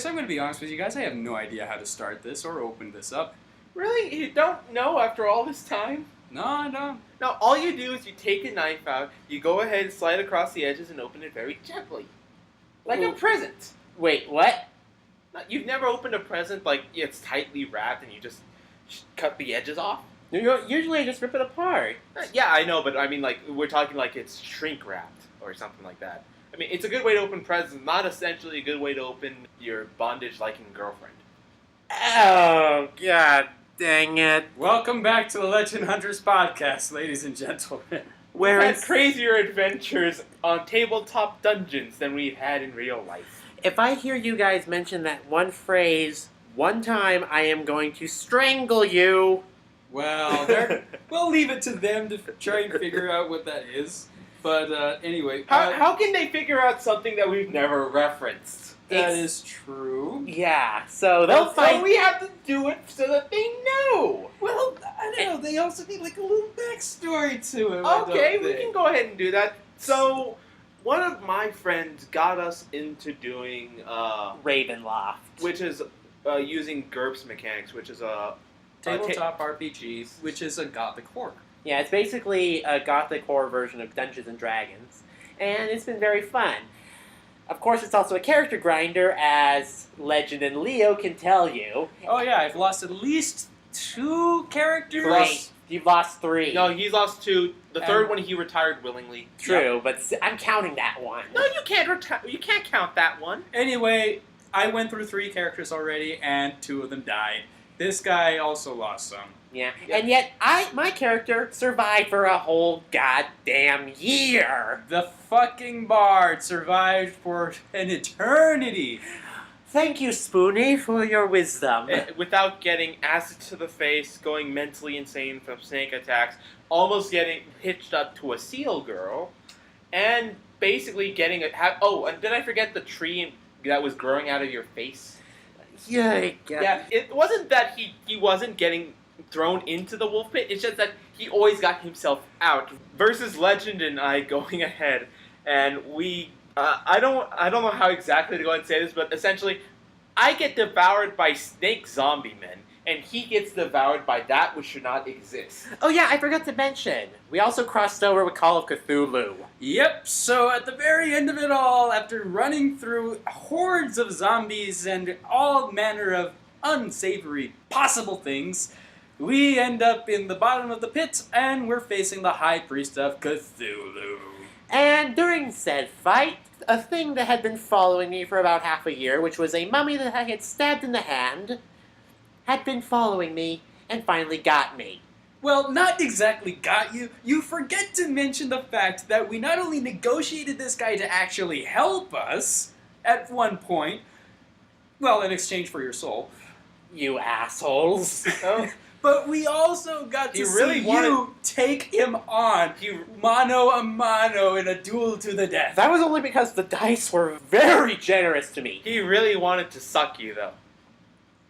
guess I'm going to be honest with you guys. I have no idea how to start this or open this up. Really? You don't know after all this time? No, I don't. No, all you do is you take a knife out, you go ahead and slide across the edges and open it very gently. Like a present. Wait, what? You've never opened a present like it's tightly wrapped and you just cut the edges off? Usually I just rip it apart. Yeah, I know, but I mean, like, we're talking like it's shrink wrapped or something like that. I mean, it's a good way to open presents, not essentially a good way to open your bondage-liking girlfriend. Oh, god dang it. Welcome back to the Legend Hunters podcast, ladies and gentlemen. We've had crazier adventures on tabletop dungeons than we've had in real life. If I hear you guys mention that one phrase one time, I am going to strangle you. Well, we'll leave it to them to try and figure out what that is. But anyway. How can they figure out something that we've never referenced? That is true. Yeah, so they'll find... So we have to do it so that they know. Well, I don't know. They also need like a little backstory to it. Okay, we can go ahead and do that. So, one of my friends got us into doing... Ravenloft. Which is using GURPS mechanics, which is a... Tabletop RPGs, which is a gothic horror. Yeah, it's basically a gothic horror version of Dungeons & Dragons, and it's been very fun. Of course, it's also a character grinder, as Legend and Leo can tell you. Oh yeah, I've lost at least 2 characters. Three. You've lost 3. No, he's lost 2. The third one he retired willingly. True, but I'm counting that one. No, you can't You can't count that one. Anyway, I went through 3 characters already, and 2 of them died. This guy also lost some. Yeah, and yet my character survived for a whole goddamn year. The fucking bard survived for an eternity. Thank you, Spoonie, for your wisdom. Without getting acid to the face, going mentally insane from snake attacks, almost getting hitched up to a seal girl, and basically getting and did I forget the tree that was growing out of your face? Yeah, it wasn't that he wasn't getting thrown into the wolf pit, it's just that he always got himself out. Versus Legend and I going ahead, and we, I don't know how exactly to go and say this, but essentially, I get devoured by snake zombie men, and he gets devoured by that which should not exist. Oh yeah, I forgot to mention, we also crossed over with Call of Cthulhu. Yep, so at the very end of it all, after running through hordes of zombies and all manner of unsavory possible things, we end up in the bottom of the pit, and we're facing the High Priest of Cthulhu. And during said fight, a thing that had been following me for about half a year, which was a mummy that I had stabbed in the hand, had been following me and finally got me. Well, not exactly got you. You forget to mention the fact that we not only negotiated this guy to actually help us at one point, well, in exchange for your soul. You assholes. But we also got to see you take him on, mano a mano in a duel to the death. That was only because the dice were very generous to me. He really wanted to suck you, though.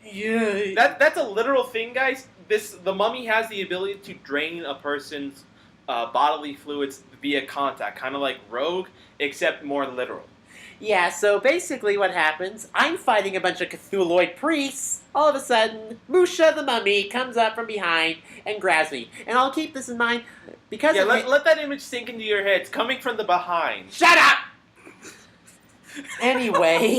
Yeah. That's a literal thing, guys. The mummy has the ability to drain a person's bodily fluids via contact, kind of like Rogue, except more literal. Yeah, so basically what happens, I'm fighting a bunch of Cthulhuoid priests. All of a sudden, Musha the mummy comes up from behind and grabs me. And I'll keep this in mind because... Yeah, let that image sink into your head. It's coming from the behind. Shut up! Anyway.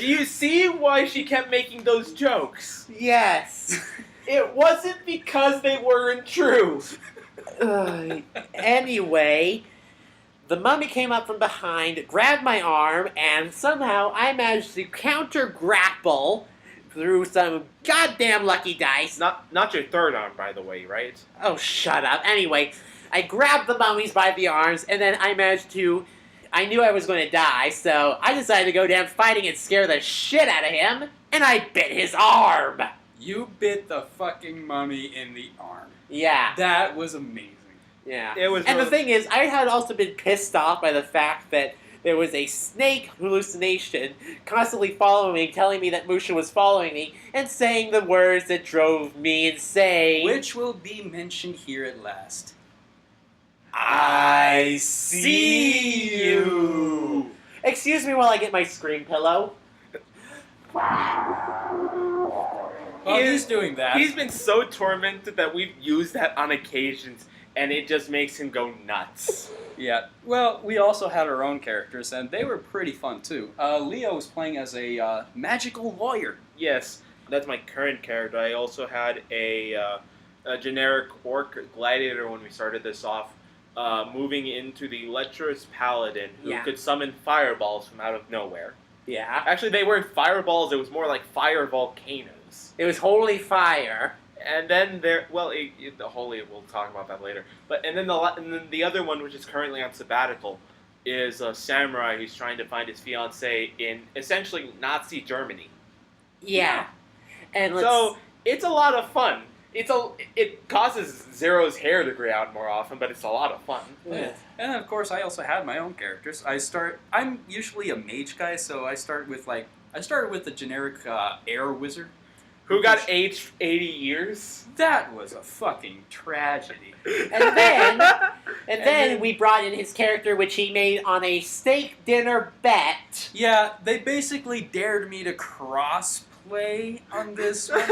Do you see why she kept making those jokes? Yes. It wasn't because they weren't true. Anyway... The mummy came up from behind, grabbed my arm, and somehow I managed to counter-grapple through some goddamn lucky dice. Not your third arm, by the way, right? Oh, shut up. Anyway, I grabbed the mummies by the arms, and then I managed to... I knew I was going to die, so I decided to go down fighting and scare the shit out of him, and I bit his arm! You bit the fucking mummy in the arm. Yeah. That was amazing. Yeah. And the thing is, I had also been pissed off by the fact that there was a snake hallucination constantly following me, telling me that Musha was following me, and saying the words that drove me insane. Which will be mentioned here at last. I see you. Excuse me while I get my scream pillow. Well, he's doing that. He's been so tormented that we've used that on occasions, and it just makes him go nuts. Yeah. Well, we also had our own characters, and they were pretty fun too. Leo was playing as a magical lawyer. Yes, that's my current character. I also had a generic orc gladiator when we started this off, moving into the lecherous paladin who could summon fireballs from out of nowhere. Yeah. Actually, they weren't fireballs. It was more like fire volcanoes. It was holy fire. And then the holy, we'll talk about that later. And then the other one, which is currently on sabbatical, is a samurai who's trying to find his fiancée in essentially Nazi Germany. Yeah. And so it's a lot of fun. It causes Zero's hair to gray out more often, but it's a lot of fun. Yeah. And of course, I also had my own characters. I'm usually a mage guy, so I started with the generic air wizard. Who got aged 80 years? That was a fucking tragedy. And then we brought in his character, which he made on a steak dinner bet. Yeah, they basically dared me to cross-play on this one.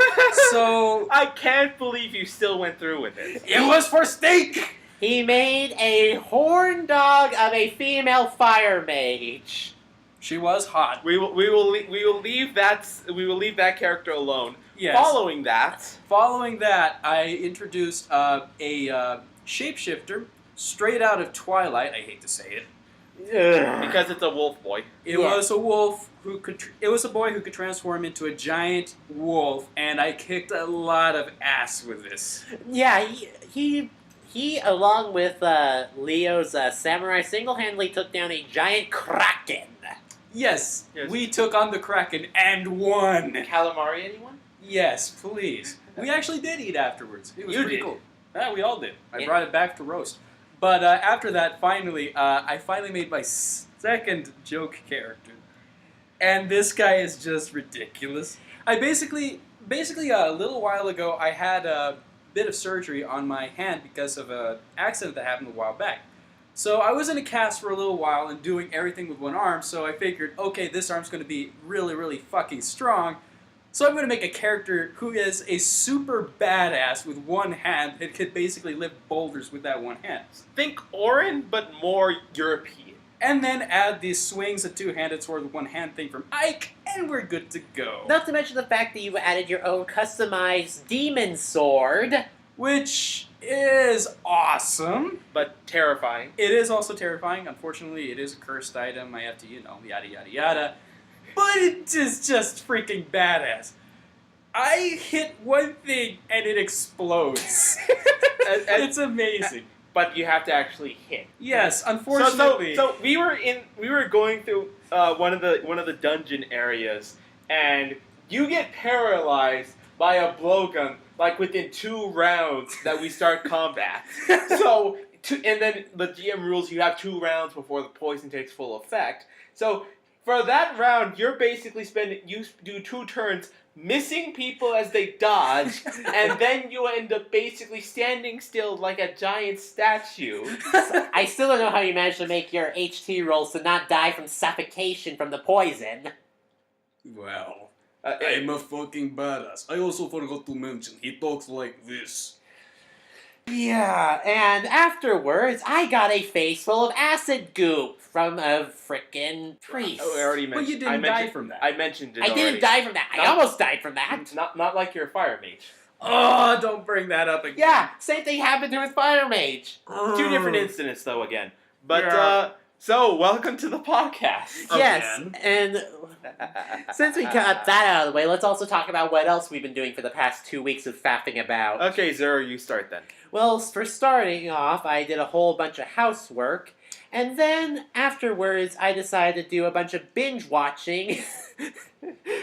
So I can't believe you still went through with it. It was for steak! He made a horn dog of a female fire mage. She was hot. We will leave that character alone. Yes. Following that, I introduced a shapeshifter straight out of Twilight. I hate to say it. Because it's a wolf boy. It was a wolf who could. It was a boy who could transform into a giant wolf, and I kicked a lot of ass with this. Yeah, he along with Leo's samurai single-handedly took down a giant kraken. Yes, we took on the Kraken and won. Calamari, anyone? Yes, please. We actually did eat afterwards. It was pretty cool. Yeah, we all did. I brought it back to roast. But after that, I finally made my second joke character. And this guy is just ridiculous. I basically a little while ago, I had a bit of surgery on my hand because of an accident that happened a while back. So I was in a cast for a little while and doing everything with one arm, so I figured, okay, this arm's going to be really, really fucking strong. So I'm going to make a character who is a super badass with one hand that could basically lift boulders with that one hand. Think Orin, but more European. And then add the swings a two-handed sword with one hand thing from Ike, and we're good to go. Not to mention the fact that you added your own customized demon sword. Which is awesome. But terrifying. It is also terrifying. Unfortunately, it is a cursed item. I have to, yada, yada, yada. But it is just freaking badass. I hit one thing and it explodes. It's amazing. But you have to actually hit. Yes, unfortunately. So we were going through one of the dungeon areas, and you get paralyzed by a blowgun like within 2 rounds that we start combat. And then the GM rules you have 2 rounds before the poison takes full effect. So for that round, you're basically you do 2 turns missing people as they dodge, and then you end up basically standing still like a giant statue. I still don't know how you managed to make your HT rolls to not die from suffocation from the poison. Well, I'm a fucking badass. I also forgot to mention, he talks like this. Yeah, and afterwards, I got a face full of acid goop from a frickin' priest. Oh, I already mentioned. But you didn't die from that. I mentioned it I didn't die from that. I almost died from that. Not like your fire mage. Oh, don't bring that up again. Yeah, same thing happened to his fire mage. 2 different incidents, though, again. But, so, welcome to the podcast. Yes, and since we got that out of the way, let's also talk about what else we've been doing for the past 2 weeks of faffing about. Okay, Zero, you start then. Well, for starting off, I did a whole bunch of housework, and then afterwards, I decided to do a bunch of binge watching.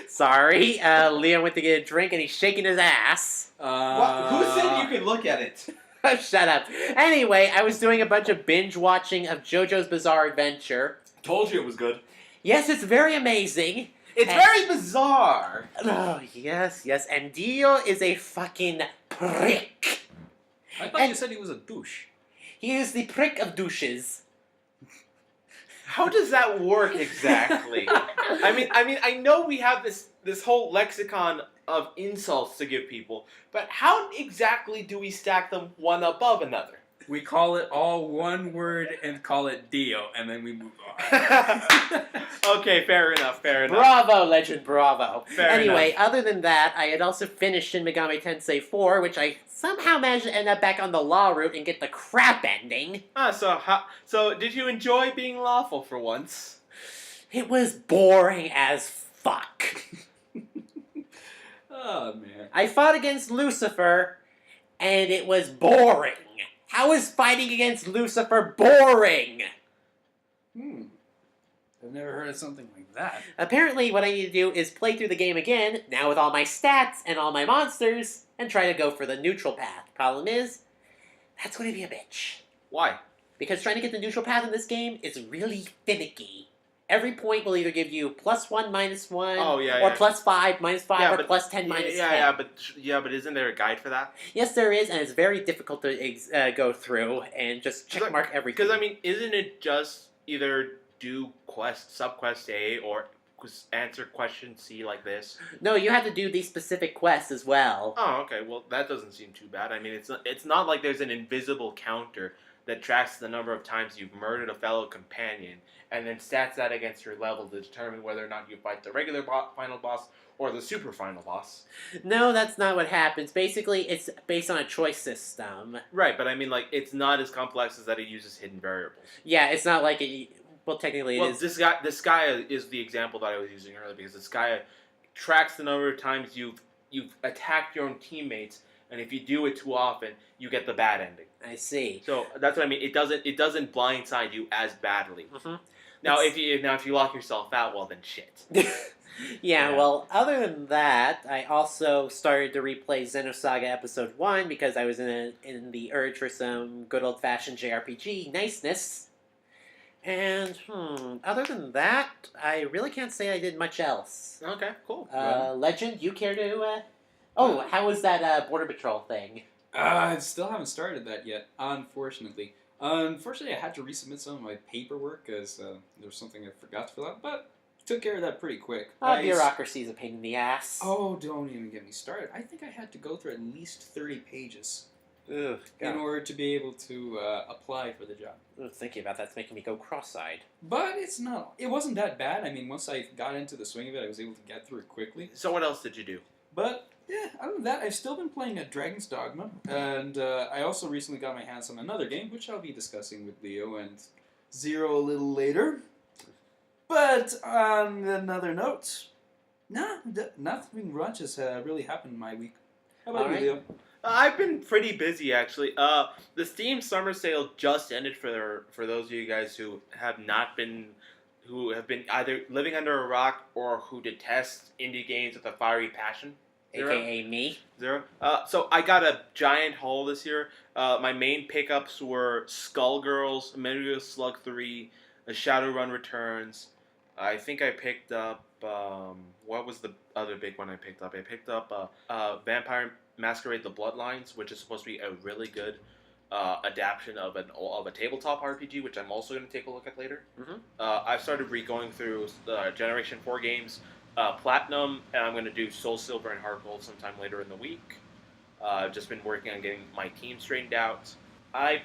Sorry, Leo went to get a drink and he's shaking his ass. Who said you could look at it? Shut up. Anyway, I was doing a bunch of binge watching of Jojo's Bizarre Adventure. Told you it was good. Yes, it's very amazing. It's very bizarre. Oh, yes, and Dio is a fucking prick. I thought you said he was a douche. He is the prick of douches. How does that work exactly? I know we have this whole lexicon of insults to give people, but how exactly do we stack them one above another? We call it all one word and call it Dio, and then we move on. Okay, fair enough. Bravo, Legend, bravo. Fair Anyway, enough. other than that, I had also finished Shin Megami Tensei 4, which I somehow managed to end up back on the law route and get the crap ending. So did you enjoy being lawful for once? It was boring as fuck. Oh, man. I fought against Lucifer, and it was boring. How is fighting against Lucifer boring? I've never heard of something like that. Apparently, what I need to do is play through the game again, now with all my stats and all my monsters, and try to go for the neutral path. Problem is, that's going to be a bitch. Why? Because trying to get the neutral path in this game is really finicky. Every point will either give you +1, -1, Oh, yeah, or yeah. +5, -5, Yeah, or but- +10, -10. but isn't there a guide for that? Yes, there is, and it's very difficult to go through and just checkmark everything. Because isn't it just either do subquest A or answer question C like this? No, you have to do these specific quests as well. Oh, okay. Well, that doesn't seem too bad. It's not like there's an invisible counter that tracks the number of times you've murdered a fellow companion and then stats that against your level to determine whether or not you fight the regular final boss or the super final boss. No, that's not what happens. Basically, it's based on a choice system. Right, but it's not as complex as that it uses hidden variables. Yeah, it's not like it... Well, technically it is. This guy is the example that I was using earlier, because this guy tracks the number of times you've attacked your own teammates, and if you do it too often, you get the bad ending. I see. So that's what I mean. It doesn't blindside you as badly. Mm-hmm. Now, if you lock yourself out, well then shit. Yeah, well, other than that, I also started to replay Xenosaga Episode 1 because I was in the urge for some good old-fashioned JRPG niceness. And, other than that, I really can't say I did much else. Okay, cool. Legend, you care to, how was that, Border Patrol thing? I still haven't started that yet, unfortunately. Unfortunately, I had to resubmit some of my paperwork because there was something I forgot to fill out, but took care of that pretty quick. Bureaucracy's a pain in the ass. Oh, don't even get me started. I think I had to go through at least 30 pages Ugh, in order to be able to apply for the job. Thinking about that's making me go cross-eyed. But it wasn't that bad. I mean, once I got into the swing of it, I was able to get through it quickly. So what else did you do? But, yeah, other than that, I've still been playing Dragon's Dogma, and I also recently got my hands on another game, which I'll be discussing with Leo and Zero a little later. But, on another note, nothing much has really happened in my week. How about you, Leo? I've been pretty busy, actually. The Steam Summer Sale just ended for those of you guys who have been either living under a rock or who detest indie games with a fiery passion. AKA me. Zero. So I got a giant haul this year. My main pickups were Skullgirls, Metal Gear Slug 3, Shadowrun Returns. I think I picked up, what was the other big one I picked up? I picked up Vampire Masquerade: The Bloodlines, which is supposed to be a really good adaptation of a tabletop RPG, which I'm also going to take a look at later. Mm-hmm. I've started going through Generation 4 games, Platinum, and I'm going to do Soul Silver and Heart Gold sometime later in the week. I've just been working on getting my team straightened out. I've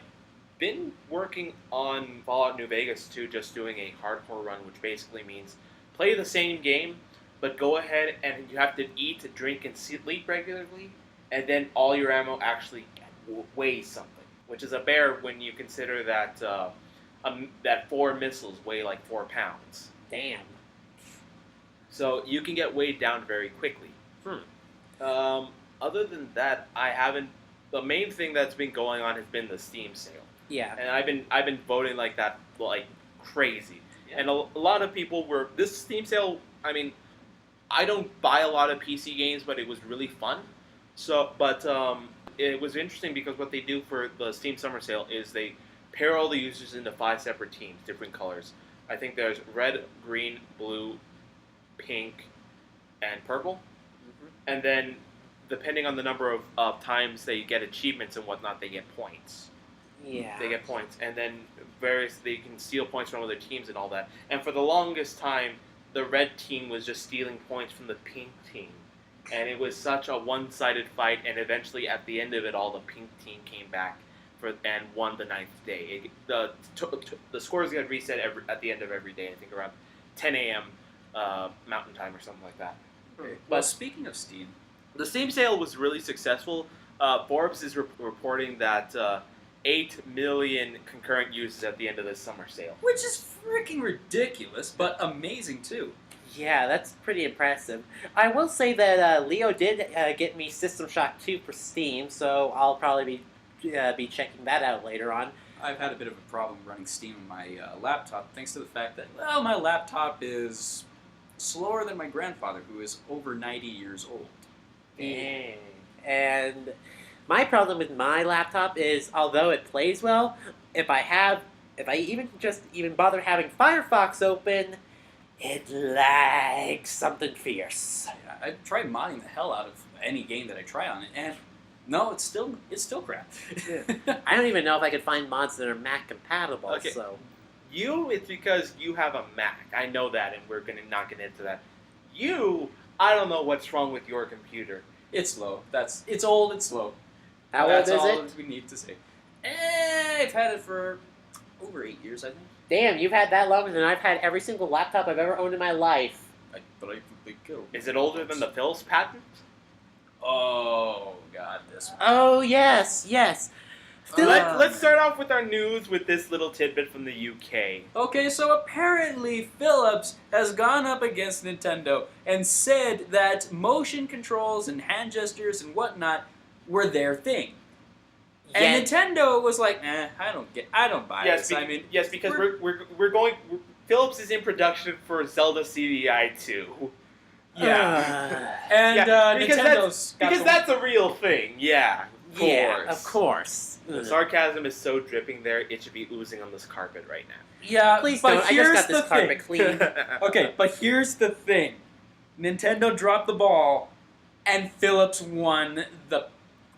been working on Fallout New Vegas too, just doing a hardcore run, which basically means play the same game, but go ahead and you have to eat, drink, and sleep regularly, and then all your ammo actually weighs something, which is a bear when you consider that that 4 missiles weigh like 4 pounds. Damn. So you can get weighed down very quickly. Other than that, the main thing that's been going on has been the Steam sale. Yeah. And I've been voting like that like crazy. Yeah. And a lot of people were this Steam sale. I mean, I don't buy a lot of PC games, but it was really fun. So, but it was interesting because what they do for the Steam Summer Sale is they pair all the users into 5 separate teams, different colors. I think there's red, green, blue, pink, and purple. Mm-hmm. And then, depending on the number of times they get achievements and whatnot, they get points. Yeah. They get points, and then they can steal points from other teams and all that. And for the longest time, the red team was just stealing points from the pink team, and it was such a one-sided fight. And eventually, at the end of it all, the pink team came back and won the 9th day. The scores get reset at the end of every day. I think around 10 a.m. Mountain Time or something like that. Okay. Well, But speaking of Steam, the Steam sale was really successful. Forbes is reporting that 8 million concurrent users at the end of this summer sale. which is freaking ridiculous, but amazing too. Yeah, that's pretty impressive. I will say that Leo did get me System Shock 2 for Steam, so I'll probably be checking that out later on. I've had a bit of a problem running Steam on my laptop, thanks to the fact that, well, my laptop is slower than my grandfather, who is over 90 years old. Dang. And my problem with my laptop is, although it plays well, if I even bother having Firefox open, it lags something fierce. I tried modding the hell out of any game that I try on it, and no, it's still crap. I don't even know if I could find mods that are Mac compatible. Okay. So It's because you have a Mac. I know that, and we're going to not get into that. I don't know what's wrong with your computer. It's slow. It's old. It's slow. how That's old is all it? we need to say. I've had it for over 8 years, I think. Damn, you've had that longer than I've had every single laptop I've ever owned in my life. But I think it'll be Is it older than the Phillips patent? Oh God, this one. Oh yes. Let's start off with our news with this little tidbit from the UK. Okay, so apparently Phillips has gone up against Nintendo and said that motion controls and hand gestures and whatnot were their thing. And Nintendo was like, I don't buy this. Because we're going. Phillips is in production for Zelda CDI 2. Yeah. And because Nintendo's that's a real thing. Yeah. Of course. The sarcasm is so dripping there, it should be oozing on this carpet right now. Yeah, Please but don't. I here's just got this carpet clean. Okay, but here's the thing. Nintendo dropped the ball, and Phillips won the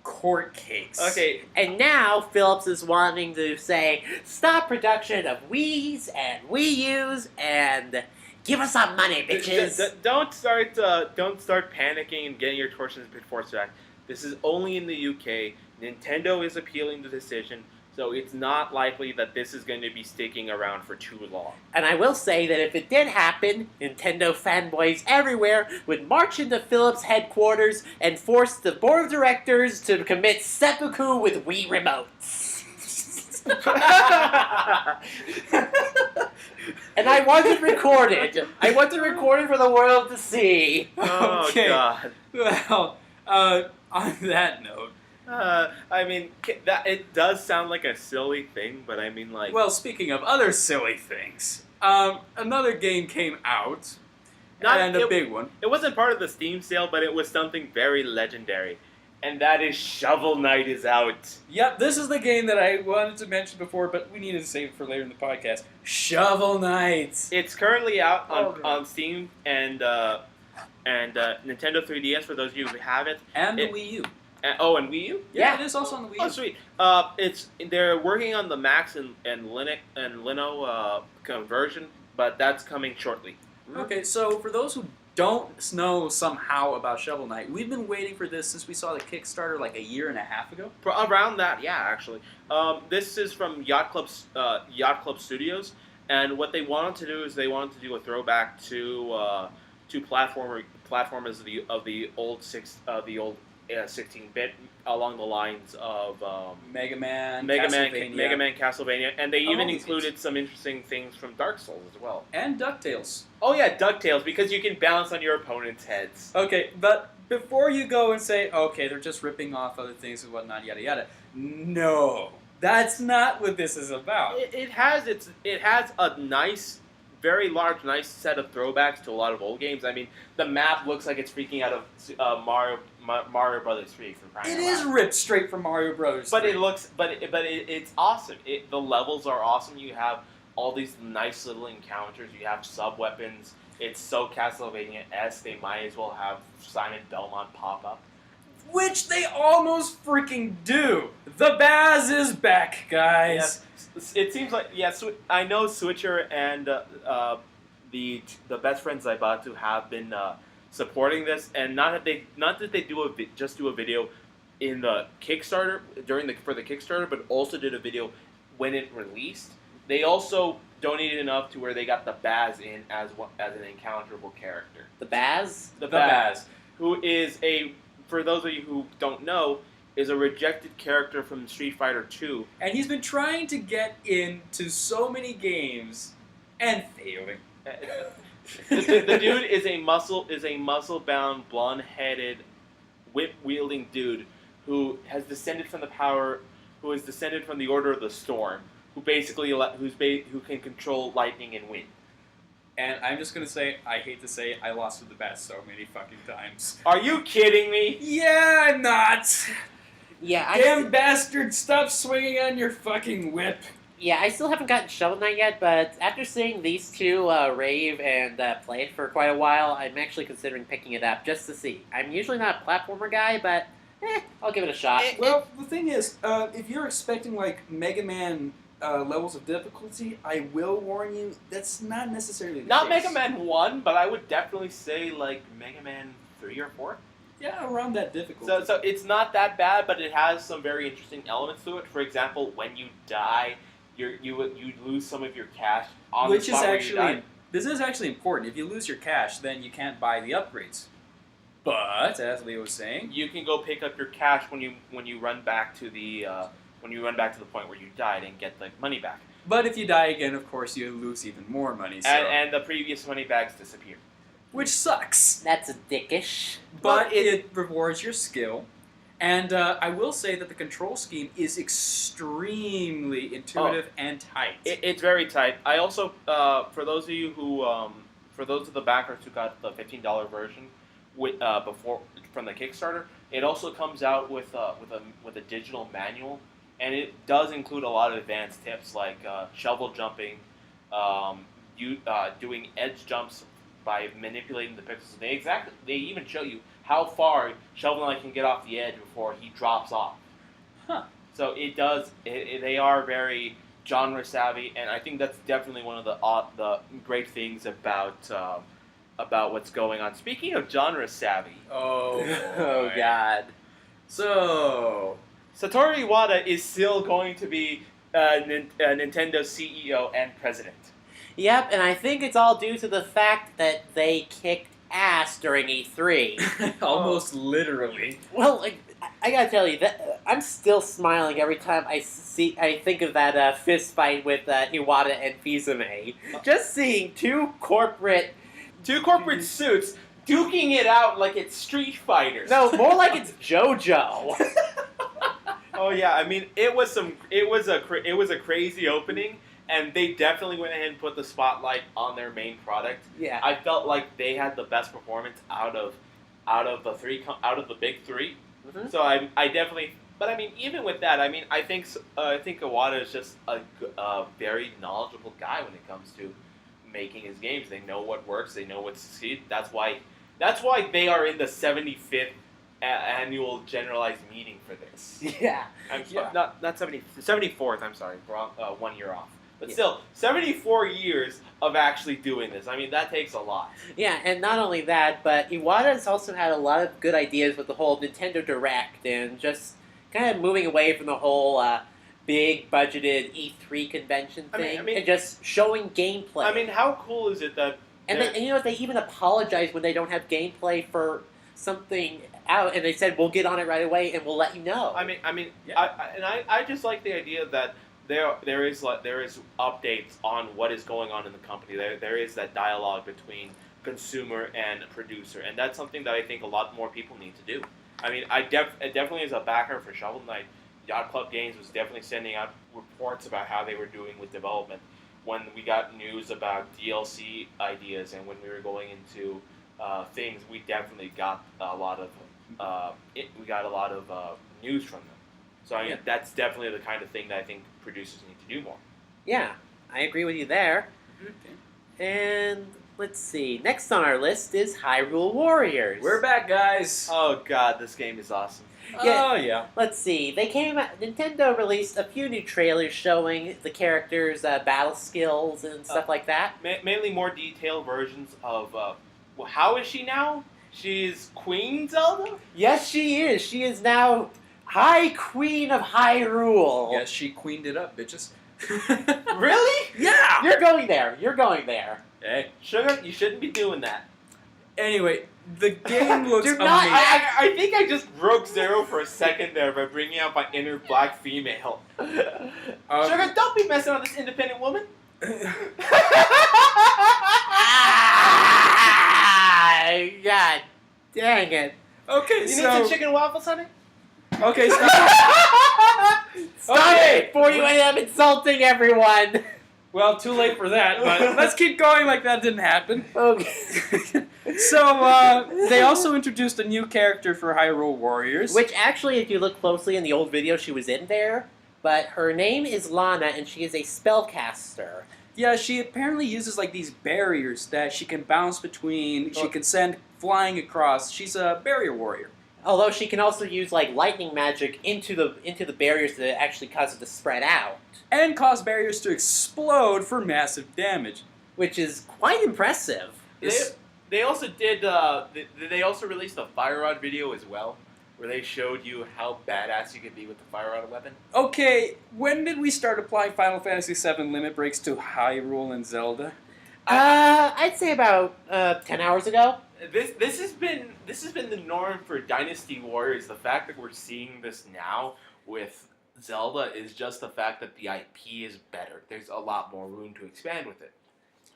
court case. Okay. And now Phillips is wanting to say, stop production of Wii's and Wii U's and give us some money, bitches. Don't start panicking and getting your torches before back. This is only in the UK. Nintendo is appealing the decision, so it's not likely that this is going to be sticking around for too long. And I will say that if it did happen, Nintendo fanboys everywhere would march into Philips' headquarters and force the board of directors to commit seppuku with Wii remotes. And I want it recorded. I want it recorded for the world to see. Oh, Okay. God. Well, on that note, that it does sound like a silly thing, but I mean, like... well, speaking of other silly things, another game came out, a big one. It wasn't part of the Steam sale, but it was something very legendary. And that is Shovel Knight is out. Yep, this is the game that I wanted to mention before, but we needed to save it for later in the podcast. Shovel Knight! It's currently out Okay. on Steam and Nintendo 3DS for those of you who have it. And the Wii U. And Wii U? Yeah, it is also on the Wii U. Oh, sweet. They're working on the Max and Linux and Lino conversion, but that's coming shortly. Okay, so for those who don't know somehow about Shovel Knight, we've been waiting for this since we saw the Kickstarter like a year and a half ago. Around that, yeah, actually. This is from Yacht Club Studios, and what they wanted to do is they wanted to do a throwback to platformers of the old 16-bit along the lines of Mega Man, Castlevania, and they even these included some interesting things from Dark Souls as well. and DuckTales. Oh yeah, DuckTales, because you can bounce on your opponent's heads. Okay, but before you go and say, okay, they're just ripping off other things and whatnot, yada yada, no, that's not what this is about. It has a nice, very large, nice set of throwbacks to a lot of old games. I mean, the map looks like it's freaking out of Mario Brothers 3 for crying It out is loud. ripped straight from Mario Brothers. But 3. it's awesome. The levels are awesome. You have all these nice little encounters. You have sub weapons. It's so Castlevania-esque. They might as well have Simon Belmont pop up. which they almost freaking do. The Baz is back, guys. It seems like I know Switcher and the best friends Zaibatu have been supporting this, and not that they just do a video in the Kickstarter for the Kickstarter, but also did a video when it released. They also donated enough to where they got the Baz in as an encounterable character. The Baz? The Baz, who is for those of you who don't know, is a rejected character from Street Fighter 2. And he's been trying to get into so many games and failing. The dude is a muscle-bound, blonde-headed, whip-wielding dude who has descended from the Order of the Storm, who can control lightning and wind. And I'm just gonna say, I hate to say, I lost to the Baz so many fucking times. Are you kidding me? Yeah, I'm not. Yeah, Damn bastard! Stop swinging on your fucking whip. Yeah, I still haven't gotten Shovel Knight yet, but after seeing these two rave and play it for quite a while, I'm actually considering picking it up just to see. I'm usually not a platformer guy, but I'll give it a shot. Well, the thing is, if you're expecting like Mega Man levels of difficulty, I will warn you, that's not necessarily the Not case. Mega Man 1, but I would definitely say like Mega Man 3 or 4. Yeah, around that difficulty. So it's not that bad, but it has some very interesting elements to it. For example, when you die, you lose some of your cash on the spot where you died. This is actually important. If you lose your cash, then you can't buy the upgrades. But as Leo was saying, You can go pick up your cash when you run back to the point where you died and get the money back. but if you die again, of course, you lose even more money. So. And the previous money bags disappear. Which sucks. That's dickish. But it rewards your skill. And I will say that the control scheme is extremely intuitive and tight. It's very tight. I also, for those of you who, for those of the backers who got the $15 version before from the Kickstarter, it also comes out with a digital manual, and it does include a lot of advanced tips like shovel jumping, doing edge jumps by manipulating the pixels. They even show you how far Shovel Knight can get off the edge before he drops off. Huh. So it does. They are very genre savvy, and I think that's definitely one of the great things about what's going on. Speaking of genre savvy, Oh, Oh, God. So, Satoru Iwata is still going to be Nintendo CEO and president. Yep, and I think it's all due to the fact that they kicked ass during E3. almost literally. Well, I gotta tell you that I'm still smiling every time I think of that fist fight with Iwata and Fizame. Just seeing two corporate suits duking it out like it's Street Fighters. No, more like it's Jojo. Oh yeah, I mean it was a crazy opening, and they definitely went ahead and put the spotlight on their main product. Yeah. I felt like they had the best performance out of the big three. Mm-hmm. So I definitely, but I mean even with that, I mean I think Iwata is just a very knowledgeable guy when it comes to making his games. They know what works. They know what succeeds. That's why they are in the 75th annual generalized meeting for this. Yeah. Not 70, 74th. I'm sorry, wrong, 1 year off. But Yeah. still, 74 years of actually doing this. I mean, that takes a lot. Yeah, and not only that, but Iwata's also had a lot of good ideas with the whole Nintendo Direct and just kind of moving away from the whole big budgeted E3 convention thing and just showing gameplay. I mean, how cool is it that... And they even apologize when they don't have gameplay for something out, and they said, we'll get on it right away and we'll let you know. I just like the idea that there is updates on what is going on in the company. There is that dialogue between consumer and producer, and that's something that I think a lot more people need to do. I mean, definitely as a backer for Shovel Knight, Yacht Club Games was definitely sending out reports about how they were doing with development. When we got news about DLC ideas and when we were going into things, we definitely got a lot of news from them. So I mean, that's definitely the kind of thing that I think producers need to do more. Yeah, I agree with you there. Okay. And let's see. Next on our list is Hyrule Warriors. We're back, guys. Oh god, this game is awesome. Yeah. Oh, yeah. Let's see. Nintendo released a few new trailers showing the characters' battle skills and stuff like that. Mainly more detailed versions of, well, how is she now? She's Queen Zelda? Yes, she is. She is now High Queen of Hyrule. Yes, she queened it up, bitches. Really? Yeah! You're going there. You're going there. Hey. Sugar, you shouldn't be doing that. Anyway, the game looks Do amazing. not- I think I just broke Zero for a second there by bringing out my inner black female. Sugar, don't be messing with this independent woman. God dang it. Okay, You need so... some chicken waffles, honey? Okay, so... Stop Okay. it before you end up insulting everyone. Well, too late for that, but let's keep going like that didn't happen. Okay. So, they also introduced a new character for Hyrule Warriors. Which actually, if you look closely in the old video, she was in there. But her name is Lana, and she is a spellcaster. Yeah, she apparently uses, like, these barriers that she can bounce between, she can send flying across. She's a barrier warrior. Although she can also use like lightning magic into the barriers that actually cause it to spread out, And cause barriers to explode for massive damage. which is quite impressive. They also did. They also released a Fire Rod video as well, where they showed you how badass you could be with the Fire Rod weapon. Okay, when did we start applying Final Fantasy VII limit breaks to Hyrule and Zelda? I'd say about 10 hours ago. This has been the norm for Dynasty Warriors. The fact that we're seeing this now with Zelda is just the fact that the IP is better. There's a lot more room to expand with it.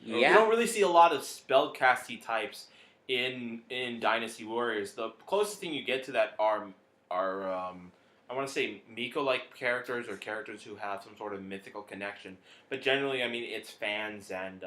You don't really see a lot of spellcasty types in Dynasty Warriors. The closest thing you get to that are I want to say Miko-like characters or characters who have some sort of mythical connection. But generally, I mean, it's fans and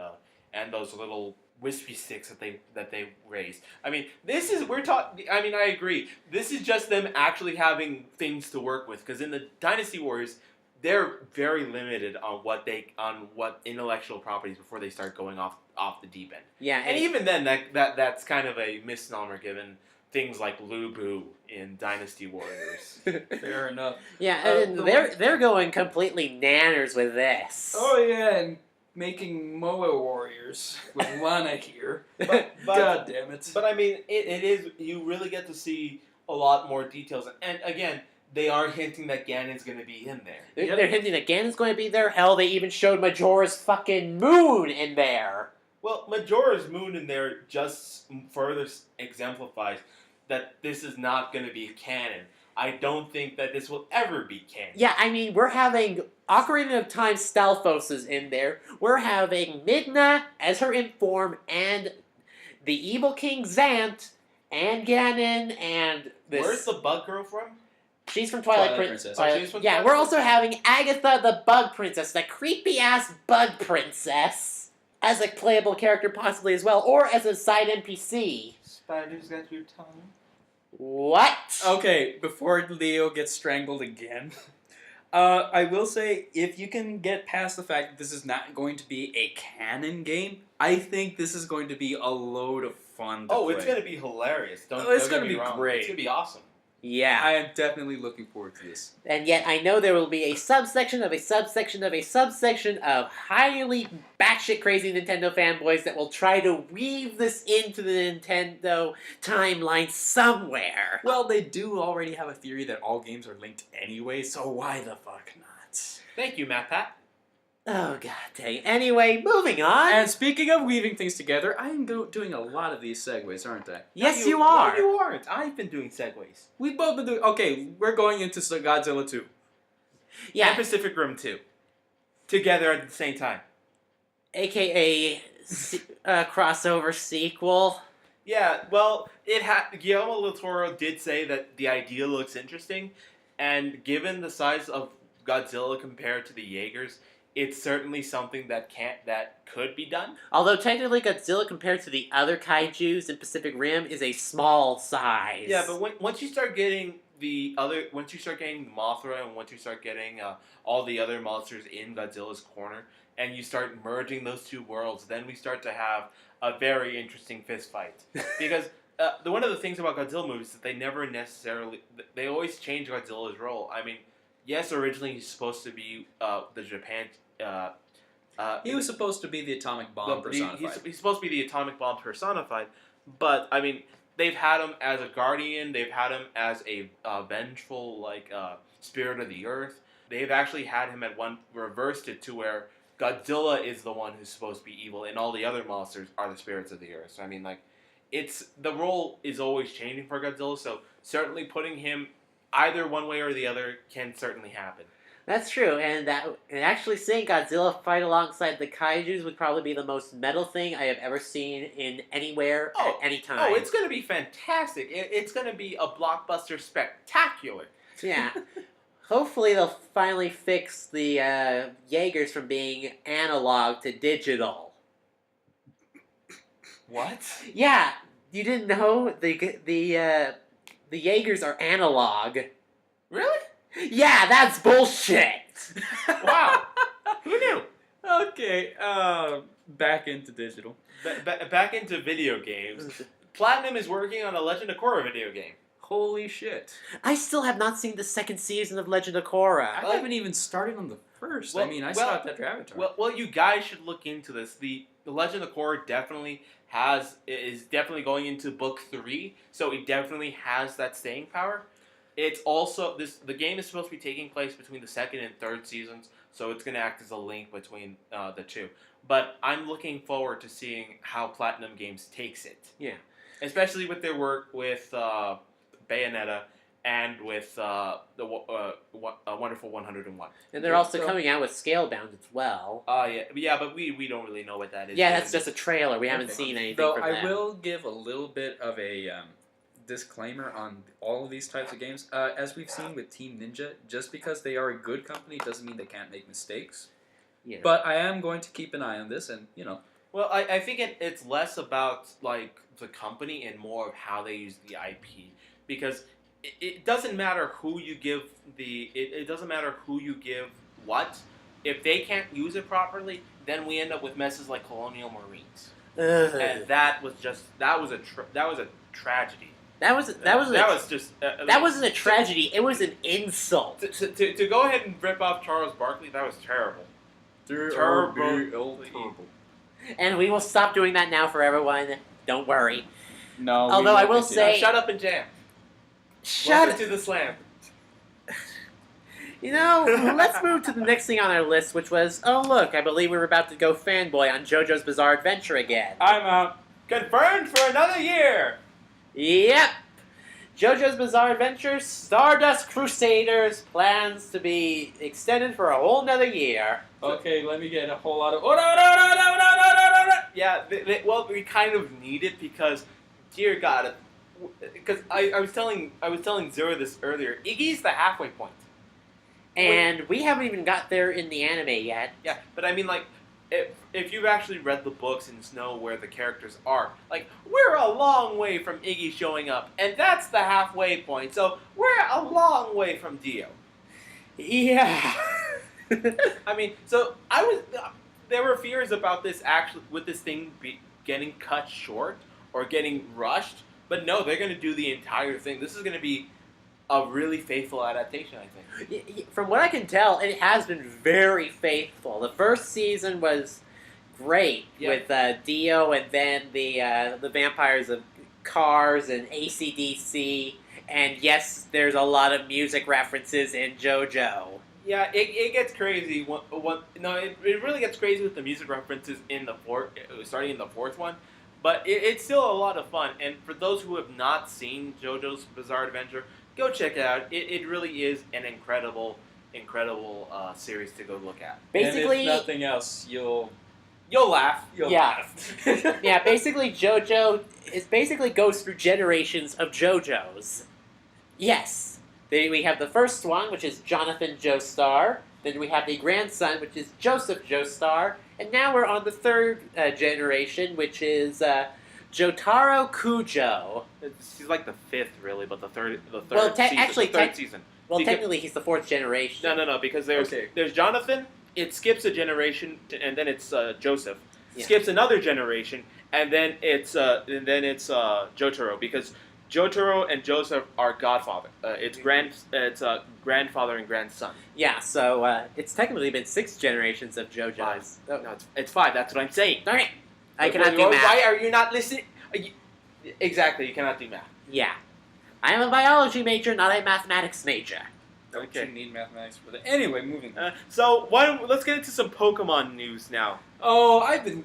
those little wispy sticks that they raise. I mean, I mean, I agree. This is just them actually having things to work with, because in the Dynasty Warriors, they're very limited on what intellectual properties before they start going off the deep end. Yeah, And even then, that's kind of a misnomer given things like Lubu in Dynasty Warriors. Fair enough. yeah, and they're going completely nanners with this. Oh yeah, and making Moa Warriors with Lana here. But God damn it. But I mean, it is, you really get to see a lot more details. And again, they are hinting that Ganon's going to be in there. They're hinting that Ganon's going to be there. Hell, they even showed Majora's fucking moon in there. Well, Majora's Moon in there just further exemplifies that this is not going to be canon. I don't think that this will ever be canon. Yeah, I mean, we're having Ocarina of Time Stalfos in there. We're having Midna as her inform, and the evil King Zant, and Ganon, and this... Where's the bug girl from? She's from Twilight Twilight Princess. Princess. Oh, she's from Yeah, Twilight we're also having Agatha the Bug Princess, the creepy-ass Bug Princess, as a playable character possibly as well, or as a side NPC. Spider's got your tongue. What? Okay, before Leo gets strangled again, I will say, if you can get past the fact that this is not going to be a canon game, I think this is going to be a load of fun to play. It's going to be hilarious. It's Don't gonna get me be wrong. great. It's going to be awesome. Yeah. I am definitely looking forward to this. And yet I know there will be a subsection of a subsection of a subsection of highly batshit crazy Nintendo fanboys that will try to weave this into the Nintendo timeline somewhere. Well, they do already have a theory that all games are linked anyway, so why the fuck not? Thank you, Matt Pat. Oh, god dang. Anyway, moving on. And speaking of weaving things together, I am doing a lot of these segues, aren't I? Yes, No, you are. No, you aren't. I've been doing segues. We've both been doing... Okay, we're going into Godzilla 2. And Yeah, Pacific Rim 2. Together at the same time. aka crossover sequel. Yeah, well, Guillermo del Toro did say that the idea looks interesting, and given the size of Godzilla compared to the Jaegers, it's certainly something that could be done. Although technically Godzilla compared to the other kaijus in Pacific Rim is a small size. Yeah, but once you start getting Mothra, and once you start getting all the other monsters in Godzilla's corner, and you start merging those two worlds, then we start to have a very interesting fist fight because one of the things about Godzilla movies is that they never necessarily they always change Godzilla's role. I mean, yes, originally he's supposed to be the Japan. He was supposed to be the atomic bomb personified. He's supposed to be the atomic bomb personified, but I mean, they've had him as a guardian. They've had him as a vengeful spirit of the earth. They've actually had him at one reversed it to where Godzilla is the one who's supposed to be evil, and all the other monsters are the spirits of the earth. So I mean, it's the role is always changing for Godzilla. So certainly putting him either one way or the other can certainly happen. That's true, and actually seeing Godzilla fight alongside the kaijus would probably be the most metal thing I have ever seen in anywhere at any time. Oh, it's going to be fantastic. It's going to be a blockbuster spectacular. Yeah. Hopefully they'll finally fix the Jaegers from being analog to digital. What? Yeah, you didn't know the Jaegers are analog. Really? Yeah, that's bullshit. Wow. Who knew? Okay, back into digital. Back into video games. Platinum is working on a Legend of Korra video game. Holy shit. I still have not seen the second season of Legend of Korra. I haven't even started on the first. I mean, I stopped after Avatar. Well, you guys should look into this. The Legend of Korra definitely is definitely going into book 3, so it definitely has that staying power. It's also the game is supposed to be taking place between the second and third seasons, so it's going to act as a link between the two. But I'm looking forward to seeing how Platinum Games takes it. Yeah, especially with their work with Bayonetta and with the Wonderful 101. and they're also coming out with Scalebound as well. Yeah, but we don't really know what that is. Yeah, that's just a trailer. We haven't seen anything Though from I that. will give a little bit of a disclaimer on all of these types of games. As we've seen with Team Ninja, just because they are a good company doesn't mean they can't make mistakes. Yeah. But I am going to keep an eye on this, and Well, I think it's less about the company and more of how they use the IP, because it doesn't matter who you give it doesn't matter who you give what. If they can't use it properly, then we end up with messes like Colonial Marines, and that was a tragedy. That wasn't a tragedy. It was an insult. To go ahead and rip off Charles Barkley, that was terrible. Terrible. And we will stop doing that now for everyone. Don't worry. no. Although I will say, Shut up and jam. shut Welcome to the slam. You know, let's move to the next thing on our list, which was, oh look, I believe we were about to go fanboy on JoJo's Bizarre Adventure again. I'm out. Confirmed for another year. Yep. JoJo's Bizarre Adventure Stardust Crusaders plans to be extended for a whole nother year. Okay, let me get a whole lot of. Oh, no. Yeah, well, we kind of need it because, dear God, because I was telling Zero this earlier. Iggy's the halfway point. And we haven't even got there in the anime yet. Yeah, but I mean, if you've actually read the books and know where the characters are, we're a long way from Iggy showing up, and that's the halfway point. So we're a long way from Dio. Yeah. I mean, there were fears about this with this thing getting cut short or getting rushed, but no, they're going to do the entire thing. This is going to be a really faithful adaptation, I think. From what I can tell, it has been very faithful. The first season was great with Dio and then the vampires of Cars and AC/DC, and yes, there's a lot of music references in JoJo. Yeah, it gets crazy. It really gets crazy with the music references starting in the fourth one. But it's still a lot of fun. And for those who have not seen JoJo's Bizarre Adventure, go check it out. It really is an incredible series to go look at. Basically, and if nothing else, you'll laugh. You'll laugh. Yeah, basically JoJo basically goes through generations of JoJos. Yes. We have the first one, which is Jonathan Joestar. Then we have the grandson, which is Joseph Joestar. And now we're on the third generation, which is Jotaro Kujo. He's like the fifth, really, but the third season. Well, technically, he's the fourth generation. No, because there's Jonathan. It skips a generation, and then it's Joseph. Yeah. Skips another generation, and then it's Jotaro, because Jotaro and Joseph are godfather. It's grandfather and grandson. Yeah, so it's technically been 6 generations of JoJo's. 5. Oh. No, it's 5. That's what I'm saying. Okay. I cannot do math. Why are you not listening? Exactly, you cannot do math. Yeah. I am a biology major, not a mathematics major. Don't Okay. you need mathematics for that? Anyway, moving on. So let's get into some Pokemon news now. Oh, I've been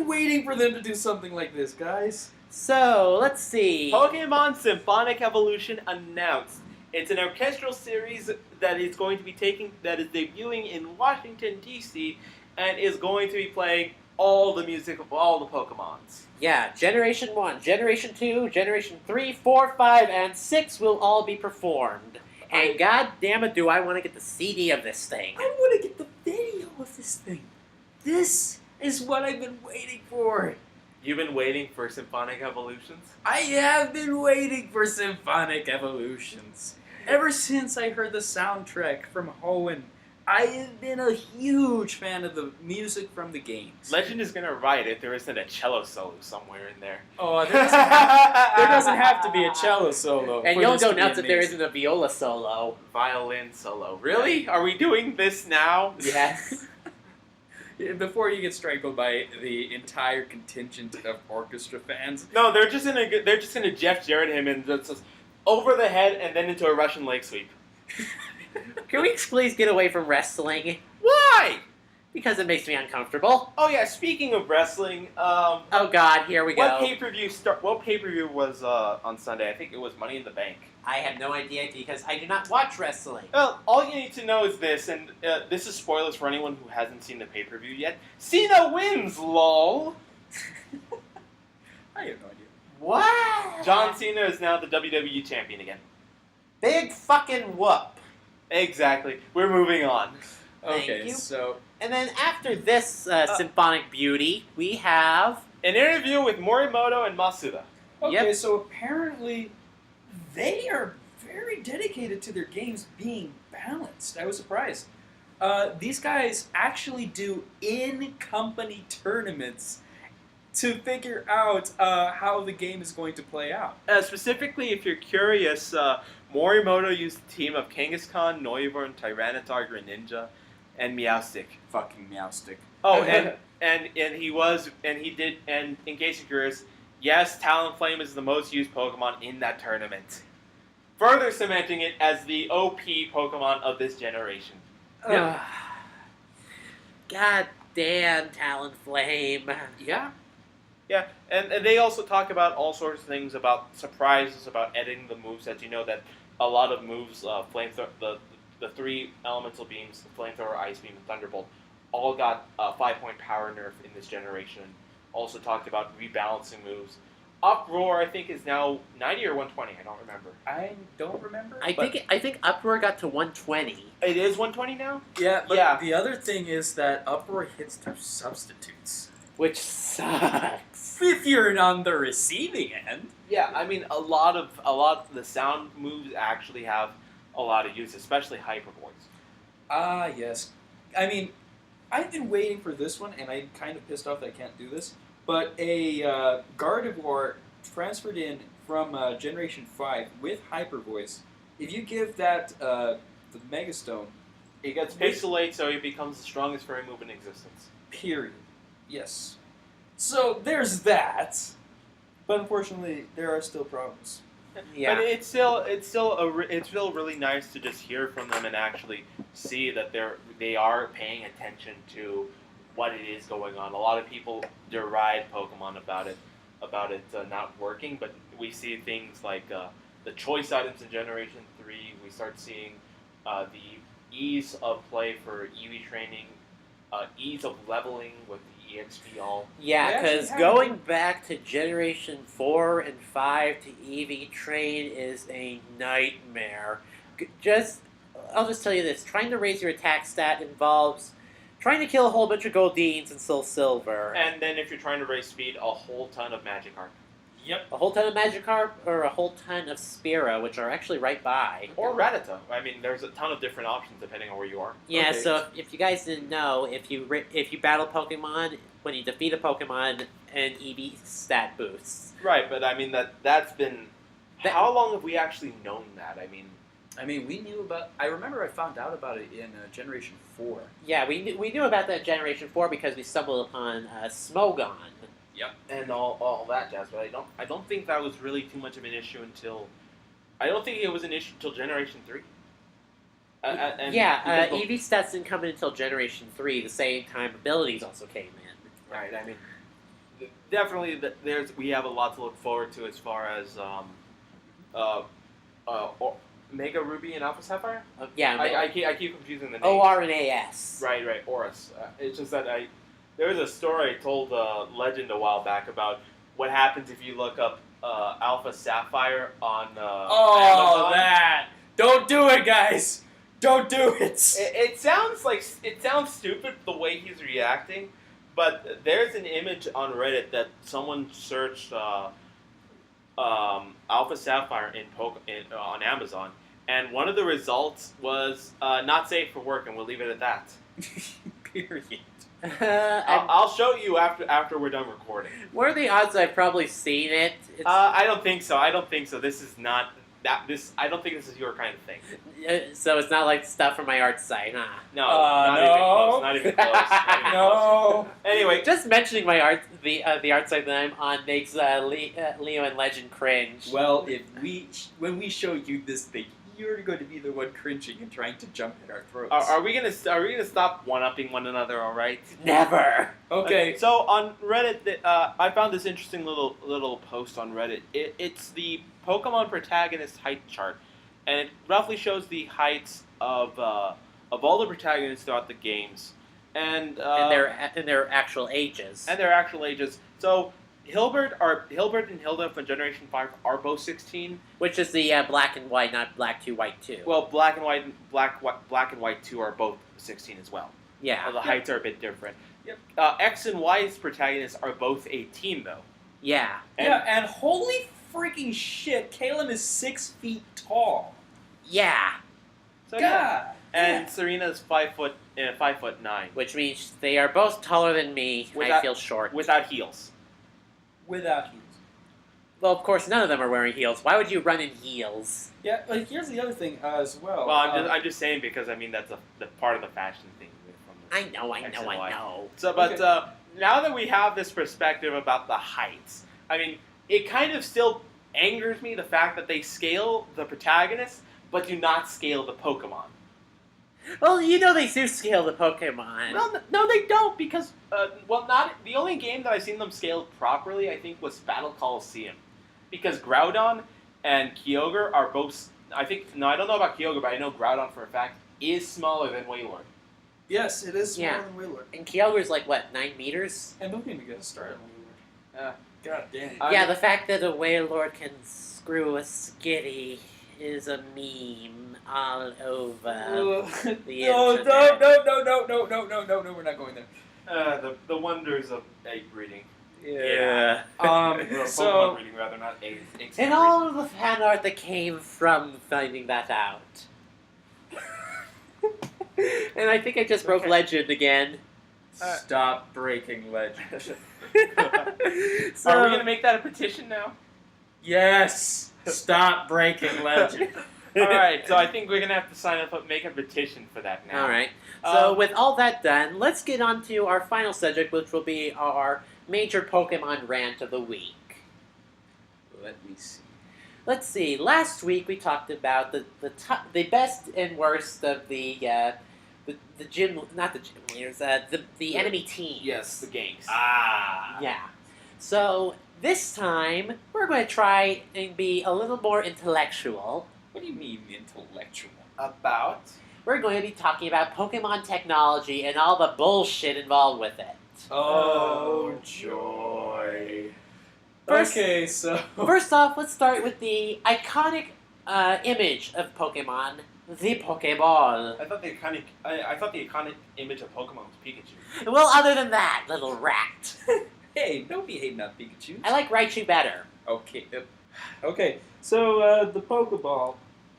waiting for them to do something like this, guys. So, let's see. Pokemon Symphonic Evolution announced. It's an orchestral series that is debuting in Washington, D.C., and is going to be playing all the music of all the Pokemons. Yeah, Generation 1, Generation 2, Generation 3, 4, 5, and 6 will all be performed. And god damn it, do I want to get the CD of this thing. I want to get the video of this thing. This is what I've been waiting for. You've been waiting for Symphonic Evolutions? I have been waiting for Symphonic Evolutions. Ever since I heard the soundtrack from Hoenn, I have been a huge fan of the music from the games. Legend is gonna write it. There isn't a cello solo somewhere in there. Oh, there doesn't have to be a cello solo. And for you'll this go to be nuts if there amazing. isn't a viola solo. Violin solo. Really? Are we doing this now? Yes. Before you get strangled by the entire contingent of orchestra fans. No, they're just gonna Jeff Jarrett him and just over the head and then into a Russian leg sweep. Can we please get away from wrestling? Why? Because it makes me uncomfortable. Oh yeah. Speaking of wrestling, Oh god, here we what go. What pay per view was on Sunday? I think it was Money in the Bank. I have no idea because I do not watch wrestling. Well, all you need to know is this, and this is spoilers for anyone who hasn't seen the pay per view yet. Cena wins, lol. I have no idea. What? John Cena is now the WWE champion again. Big fucking whoop. Exactly. We're moving on. Thank Okay, you. so And then after this symphonic beauty, we have... An interview with Morimoto and Masuda. okay, Yep. so apparently they are very dedicated to their games being balanced. I was surprised. These guys actually do in-company tournaments to figure out how the game is going to play out. Specifically, if you're curious, Morimoto used a team of Kangaskhan, Noivern, Tyranitar, Greninja, and Meowstic. Fucking Meowstic. Oh, and in case you're curious, yes, Talonflame is the most used Pokemon in that tournament, further cementing it as the OP Pokemon of this generation. God damn Talonflame. Yeah. Yeah, and they also talk about all sorts of things about surprises, about editing the moves. As you know, that a lot of moves, flamethrower, the 3 elemental beams, the flamethrower, ice beam, and thunderbolt, all got a 5-point power nerf in this generation. Also talked about rebalancing moves. Uproar, I think, is now 90 or 120. I don't remember. I don't remember. I think Uproar got to 120. It is 120 now. Yeah, but Yeah. the other thing is that Uproar hits through substitutes. Which sucks. If you're on the receiving end. Yeah, I mean a lot of the sound moves actually have a lot of use, especially Hyper Voice. Ah, yes. I mean, I've been waiting for this one, and I'm kind of pissed off that I can't do this. But a Gardevoir transferred in from Generation 5 with Hyper Voice. If you give that the Mega Stone, It gets pixelate, so it becomes the strongest fairy move in existence. period. Yes. So there's that. But unfortunately, there are still problems. Yeah. But it's still really nice to just hear from them and actually see that they are paying attention to what it is going on. A lot of people deride Pokemon about it not working, but we see things like the choice items in Generation 3. We start seeing the ease of play for EV training, ease of leveling with the EXP all. Yeah, They actually because have going it. back to Generation 4 and 5 to EV Train is a nightmare. I'll just tell you this, trying to raise your attack stat involves trying to kill a whole bunch of Goldines and Soul Silver. And then if you're trying to raise speed, a whole ton of Magikarp. Yep. A whole ton of Magikarp or a whole ton of Spearow, which are actually right by. Or Rattata. I mean, there's a ton of different options depending on where you are. Yeah, Okay. so if you guys didn't know, if you battle Pokemon, when you defeat a Pokemon and EV stat boosts. Right, but I mean that's been. How long have we actually known that? I mean, we knew about. I remember I found out about it in Generation 4. Yeah, we knew about that Generation 4 because we stumbled upon Smogon. And all that jazz, but I don't think that was really too much of an issue until. I don't think it was an issue until Generation 3. EV stats didn't come in until Generation 3, the same time abilities also came in. Right, I mean, definitely we have a lot to look forward to as far as Mega Ruby and Alpha Sapphire? I keep confusing the names. OR and AS. Right, Oris. It's just that there was a story I told Legend a while back about what happens if you look up Alpha Sapphire on Amazon. That! Don't do it, guys! Don't do it! It sounds stupid the way he's reacting, but there's an image on Reddit that someone searched Alpha Sapphire on Amazon, and one of the results was not safe for work, and we'll leave it at that. Period. I'll show you after we're done recording. What are the odds I've probably seen it? I don't think so. This is not that. I don't think this is your kind of thing. So it's not like stuff from my art site, huh? No, not even close. No. Anyway, just mentioning my art, the art site that I'm on makes Leo and Legend cringe. Well, when we show you this thing, you're going to be the one cringing and trying to jump at our throats. Are we gonna stop one-upping one another? All right. Never. Okay. So on Reddit, I found this interesting little post on Reddit. It's the Pokemon protagonist height chart, and it roughly shows the heights of all the protagonists throughout the games, and their actual ages. So Hilbert and Hilda from Generation 5 are both 16. Which is the black and white, not black 2, white 2. Well, black and white 2 are both 16 as well. Yeah. The heights are a bit different. Yep. X and Y's protagonists are both 18 though. Yeah. And holy freaking shit, Caleb is 6 feet tall. Yeah. So, yeah. And Serena's 5'9", which means they are both taller than me. I feel short without heels. Without heels. Well, of course, none of them are wearing heels. Why would you run in heels? Yeah, like here's the other thing as well. Well, I'm just saying because that's the part of the fashion thing. I know. So, but now that we have this perspective about the heights, I mean, it kind of still angers me the fact that they scale the protagonists, but do not scale the Pokemon. Well, they do scale the Pokemon. Well, no, they don't, because, not the only game that I've seen them scaled properly, I think, was Battle Coliseum. Because Groudon and Kyogre are both, I don't know about Kyogre, but I know Groudon for a fact is smaller than Wailord. Yes, it is smaller than Wailord. And Kyogre's like, 9 meters? And don't even get started on Wailord. God dang. Yeah, the fact that a Wailord can screw a Skitty is a meme all over the internet. No, we're not going there. The wonders of egg breeding. Yeah. Pokemon breeding, rather, not egg. And all of the fan art that came from finding that out. And I think I just broke Legend again. Stop breaking Legend. So, are we going to make that a petition now? Yes! Stop breaking Legend. Alright, so I think we're going to have to sign up, make a petition for that now. Alright. So with all that done, let's get on to our final subject, which will be our major Pokemon rant of the week. Let me see. Let's see. Last week we talked about the best and worst of the gym, not the gym leaders, the enemy teams. Yes, the gangs. Yeah. So this time we're going to try and be a little more intellectual. What do you mean intellectual? About? We're going to be talking about Pokemon technology and all the bullshit involved with it. Oh, joy. First off, let's start with the iconic image of Pokemon, the Pokeball. I thought the iconic image of Pokemon was Pikachu. Well, other than that, little rat. Hey, don't be hating on Pikachu. I like Raichu better. Okay, so the Pokeball,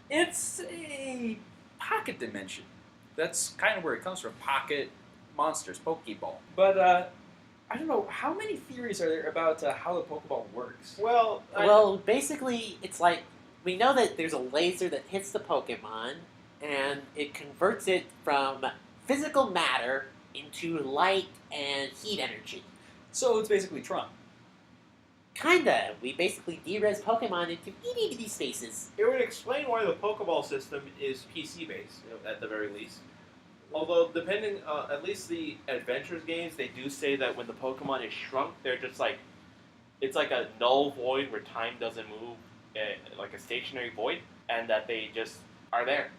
it's a pocket dimension. That's kind of where it comes from. Pocket monsters, Pokeball. But I don't know, how many theories are there about how the Pokeball works? Well, Well, basically, it's like we know that there's a laser that hits the Pokemon, and it converts it from physical matter into light and heat energy. So it's basically Tron. Kinda. We basically de-res Pokemon into itty-bitty spaces. it would explain why the Pokeball system is PC-based, at the very least. Although, depending, at least the Adventures games, they do say that when the Pokemon is shrunk, they're just like, it's like a null void where time doesn't move, like a stationary void, and that they just are there.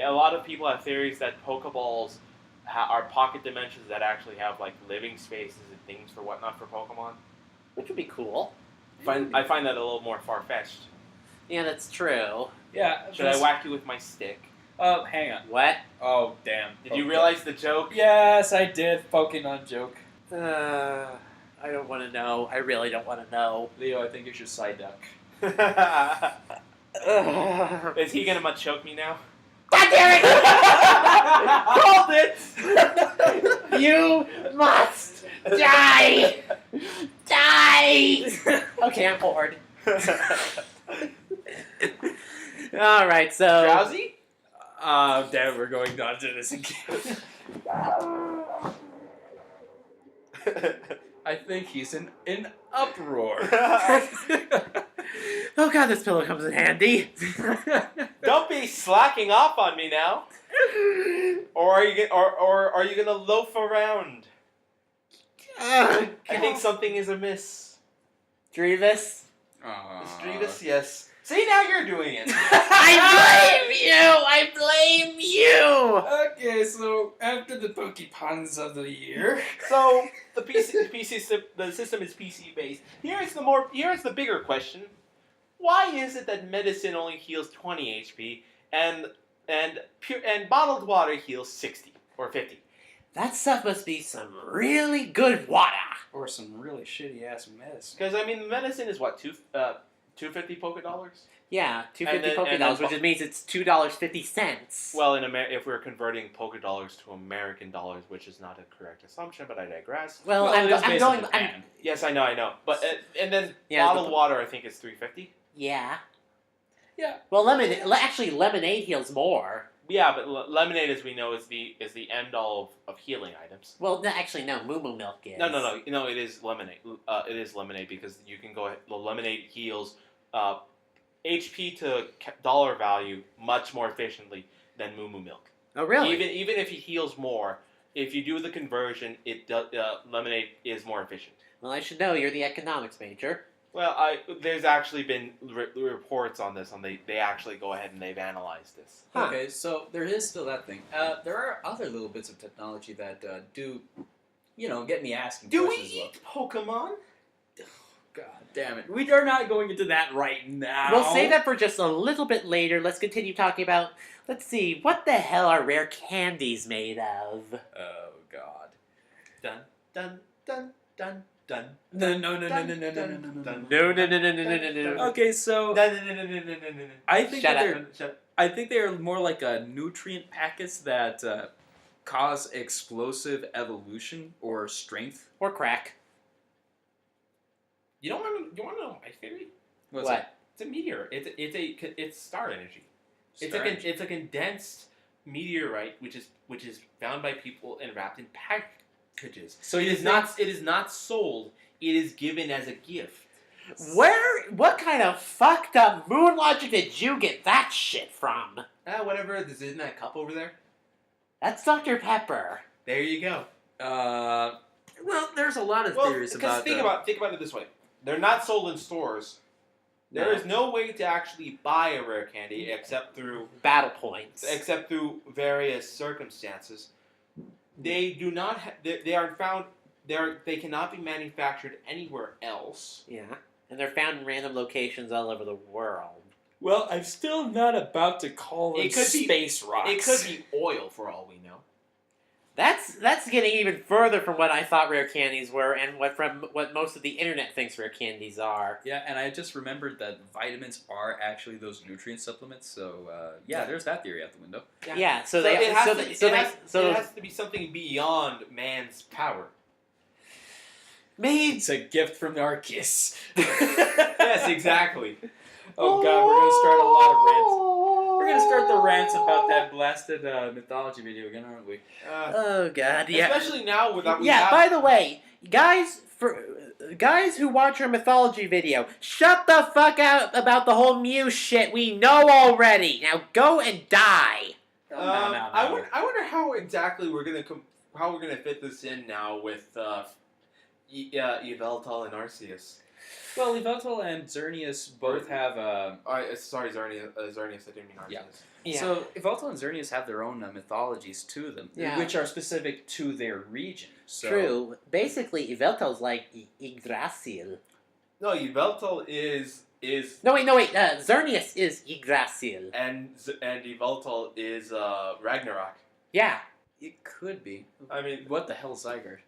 A lot of people have theories that Pokeballs are pocket dimensions that actually have like living spaces and things for whatnot for Pokemon. Which would be cool. I find that a little more far-fetched. Yeah, that's true. Yeah. Should I whack you with my stick? Hang on. What? Oh, damn. Did you realize the joke? Yes, I did. Pokemon joke. I don't want to know. I really don't want to know. Leo, I think you should side duck. Is he gonna choke me now? God damn it! Called it! You must die! Die! Okay, I'm bored. Alright, so... Drowsy? Damn, we're going down to this again. I think he's in uproar. Oh god, this pillow comes in handy. Don't be slacking off on me now. Or are you gonna loaf around? I think something is amiss. Drevis? Streetus, yes. See, now you're doing it. I blame you! I blame you! Okay, so after the Pokepuns of the year, So the system is PC based. Here's the bigger question: why is it that medicine only heals 20 HP and bottled water heals 60 or 50? That stuff must be some really good water. or some really shitty ass medicine. Because I mean, medicine is what 250 Poké dollars. Yeah, $2.50 And then- Poké and dollars, then- which means it's $2.50. Well, if we're converting Poké dollars to American dollars, which is not a correct assumption, but I digress. Well, it is I'm based going. in I'm, Japan. Yes, I know. But and then Yeah, bottled water, I think is 350. yeah. Yeah. Well, actually, lemonade heals more. Yeah, but lemonade, as we know, is the end all of healing items. Well, actually, no. Moo Moo Milk is. No. It is lemonade. It is lemonade because you can go ahead. The lemonade heals HP to dollar value much more efficiently than Moo Moo Milk. Oh, really? Even if he heals more, if you do the conversion, lemonade is more efficient. Well, I should know. You're the economics major. Well, there's actually been reports on this. They actually go ahead and they've analyzed this. Huh. Okay, so there is still that thing. There are other little bits of technology that do, get me asking Do we questions. eat Pokemon? God damn it. We are not going into that right now. We'll save that for just a little bit later. Let's continue talking about. Let's see. What the hell are rare candies made of? Oh, God. Dun dun dun dun dun. No. No. Okay, so No. I think Shut that up. they're I think they are more like nutrient packets that cause explosive evolution or strength. Or crack. You want to know my theory? What's What? that? It's a meteor. It's star energy. Star energy. It's a condensed meteorite which is found by people and wrapped in packages. So It you is think- not sold. It is given as a gift. What kind of fucked up moon logic did you get that shit from? Whatever. Isn't that cup over there? That's Dr. Pepper. There you go. Well, there's a lot of theories because about think about it this way: they're not sold in stores. There is no way to actually buy a rare candy except through Battle points. various circumstances. They do not. They are found. They cannot be manufactured anywhere else. Yeah. And they're found in random locations all over the world. Well, I'm still not about to call them It could be- space rocks. It could be oil for all we know. That's getting even further from what I thought rare candies were and what most of the internet thinks rare candies are. Yeah, and I just remembered that vitamins are actually those nutrient supplements. So there's that theory out the window. Yeah, so it has to be something beyond man's power. Me. It's a gift from Arceus. Yes, exactly. Oh god, we're gonna start a lot of rants. We're gonna start the rants about that blasted mythology video again, aren't we? Oh god, yeah. Especially now that we Yeah, have... by the way, guys who watch our mythology video, shut the fuck out about the whole Mew shit. We know already. Now go and die. No. I wonder how exactly we're gonna fit this in now with Yveltal and Arceus. Well, Yveltal and Xerneas both have Sorry, Xerneas. I didn't mean Arceus. Yeah. Yeah. So Yveltal and Xerneas have their own mythologies to them, Yeah. which are specific to their region. So. True. Basically, Yveltal's like Yggdrasil. No, Yveltal is No wait. Xerneas is Yggdrasil. and Yveltal is Ragnarok. Yeah. It could be. I mean, What the hell, Zygarde?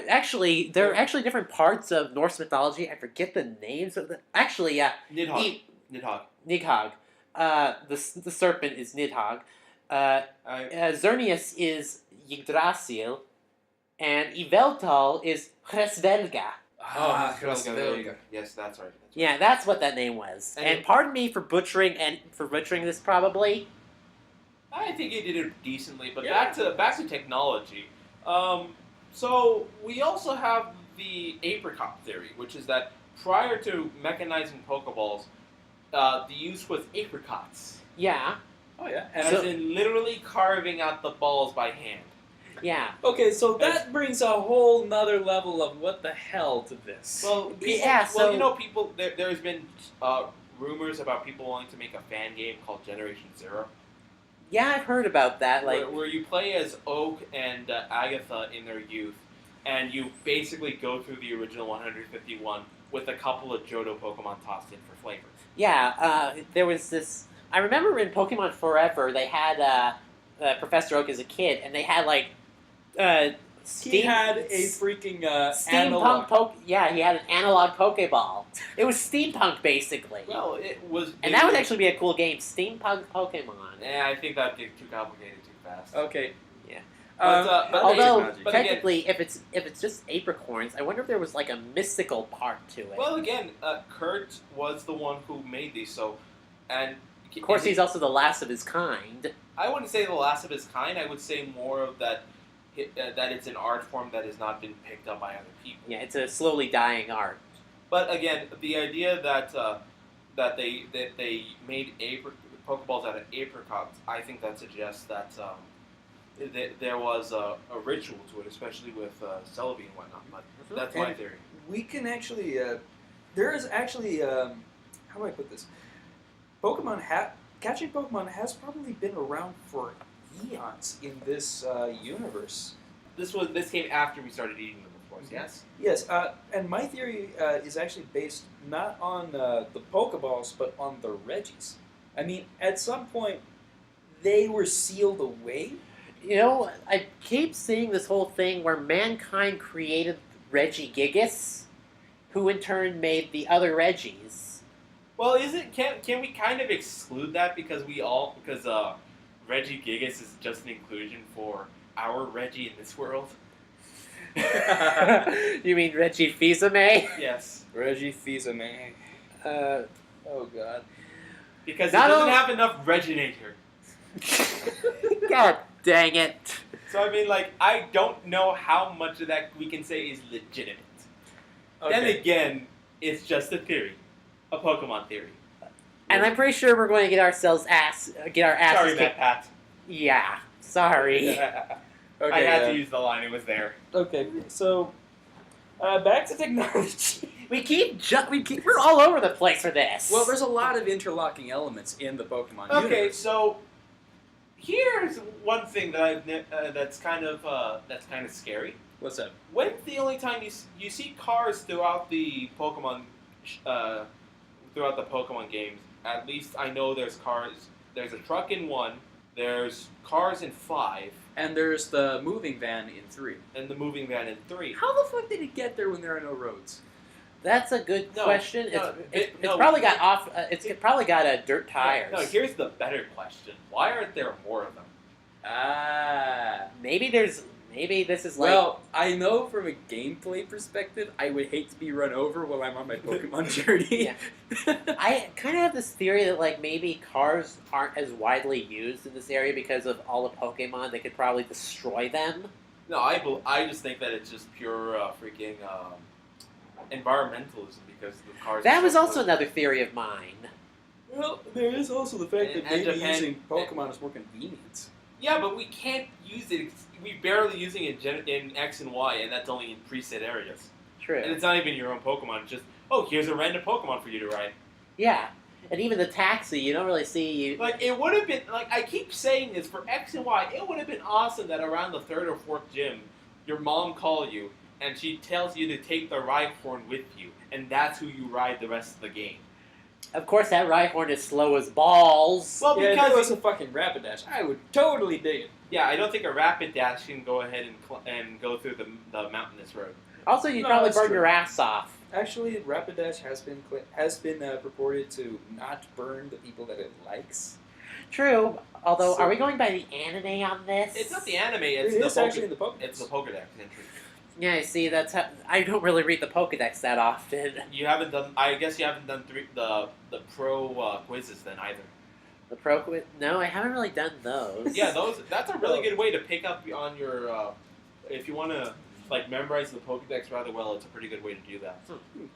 Actually, there are actually different parts of Norse mythology. I forget the names of the. Actually, yeah. Nidhogg. Nidhogg. The serpent is Nidhogg. Xerneas is Yggdrasil, and Yveltal is Hresvelga. Hresvelga. Yes, that's right. Yeah, that's what that name was. And pardon me for butchering this probably. I think he did it decently, but Yeah. back to technology. So we also have the apricot theory, which is that prior to mechanizing Pokeballs, the use was apricots. Yeah. Oh yeah. As in literally carving out the balls by hand. Yeah. Okay, so that brings a whole nother level of what the hell to this. Well, people. There's been rumors about people wanting to make a fan game called Generation Zero. Yeah, I've heard about that. Like, where you play as Oak and Agatha in their youth, and you basically go through the original 151 with a couple of Jojo Pokemon tossed in for flavor. yeah, there was this. I remember in Pokemon Forever they had Professor Oak as a kid, and they had like he had a freaking analog. steampunk Yeah, he had an analog Pokeball. It was steampunk basically. Well, it was, and that would actually be a cool game, steampunk Pokemon. Yeah, I think that'd get too complicated too fast. Okay. Yeah. But Although but technically, if it's just apricorns, I wonder if there was like a mystical part to it. Well, again, Kurt was the one who made these, so and of course, he's also the last of his kind. I wouldn't say the last of his kind. I would say more of that it's an art form that has not been picked up by other people. Yeah, it's a slowly dying art. But again, the idea that they made Pokeballs out of apricots, I think that suggests that there was a ritual to it, especially with Celebi and whatnot. But that's my theory. We can actually, there is actually, how do I put this? Catching Pokemon has probably been around for eons in this universe. This came after we started eating them, of course. Yes. Yes, and my theory is actually based not on the Pokeballs, but on the Reggies. I mean, at some point, they were sealed away. You know, I keep seeing this whole thing where mankind created Regigigas, who in turn made the other Reggies. Well, can we kind of exclude that because Regigigas is just an inclusion for our Reggie in this world? You mean Regifizame? Yes. Regifizame. Oh god. Because it doesn't have enough Reginator. God dang it. So I mean, like, I don't know how much of that we can say is legitimate. Okay. Then again, it's just a theory. A Pokemon theory. And I'm pretty sure we're going to get our asses Sorry, kicked. Pat. Yeah, sorry. Okay, I had to use the line, it was there. Okay, so back to technology. We're all over the place for this. Well, there's a lot of interlocking elements in the Pokemon Okay, universe. so here's one thing that that's kind of scary. What's up? When's the only time you see cars throughout the Pokemon games? At least I know there's cars. There's a truck in 1. There's cars in 5. And there's the moving van in 3. And the moving van in 3. How the fuck did it get there when there are no roads? That's a good question. It's no. probably got off. It's probably got dirt tires. No, here's the better question: why aren't there more of them? Maybe there's Maybe this is like... Well, I know from a gameplay perspective, I would hate to be run over while I'm on my Pokemon journey. I kind of have this theory that like maybe cars aren't as widely used in this area because of all the Pokemon. They could probably destroy them. No, I just think that it's just pure freaking environmentalism because the cars. That are was so also close. another theory of mine. Well, there is also the fact that And maybe Japan- using Pokemon is more convenient. Yeah, but we can't use it. We barely using it in X and Y, and that's only in preset areas. True. And it's not even your own Pokemon. It's just, oh, here's a random Pokemon for you to ride. Yeah. And even the taxi, you don't really see you. Like, it would have been, like, I keep saying this, for X and Y, it would have been awesome that around the third or fourth gym, your mom call you, and she tells you to take the Rhyhorn with you, and that's who you ride the rest of the game. Of course, that Rhyhorn is slow as balls. Well, Yeah, if because it was a fucking Rapidash, I would totally dig it. yeah, I don't think a Rapid Dash can go ahead and go through the mountainous road. Also, you'd No, probably that's burn true. your ass off. Actually, Rapidash has been purported to not burn the people that it likes. True. Although, So- are we going by the anime on this? It's not the anime, It it's is actually in the Pokedex. It's the Pokedex entry. Yeah, I see. That's how I don't really read the Pokedex that often. You haven't done. I guess you haven't done the pro quizzes then either. The Pro Quiz? No, I haven't really done those. Yeah, those. That's a really good way to pick up on your. If you want to like memorize the Pokedex rather well, it's a pretty good way to do that.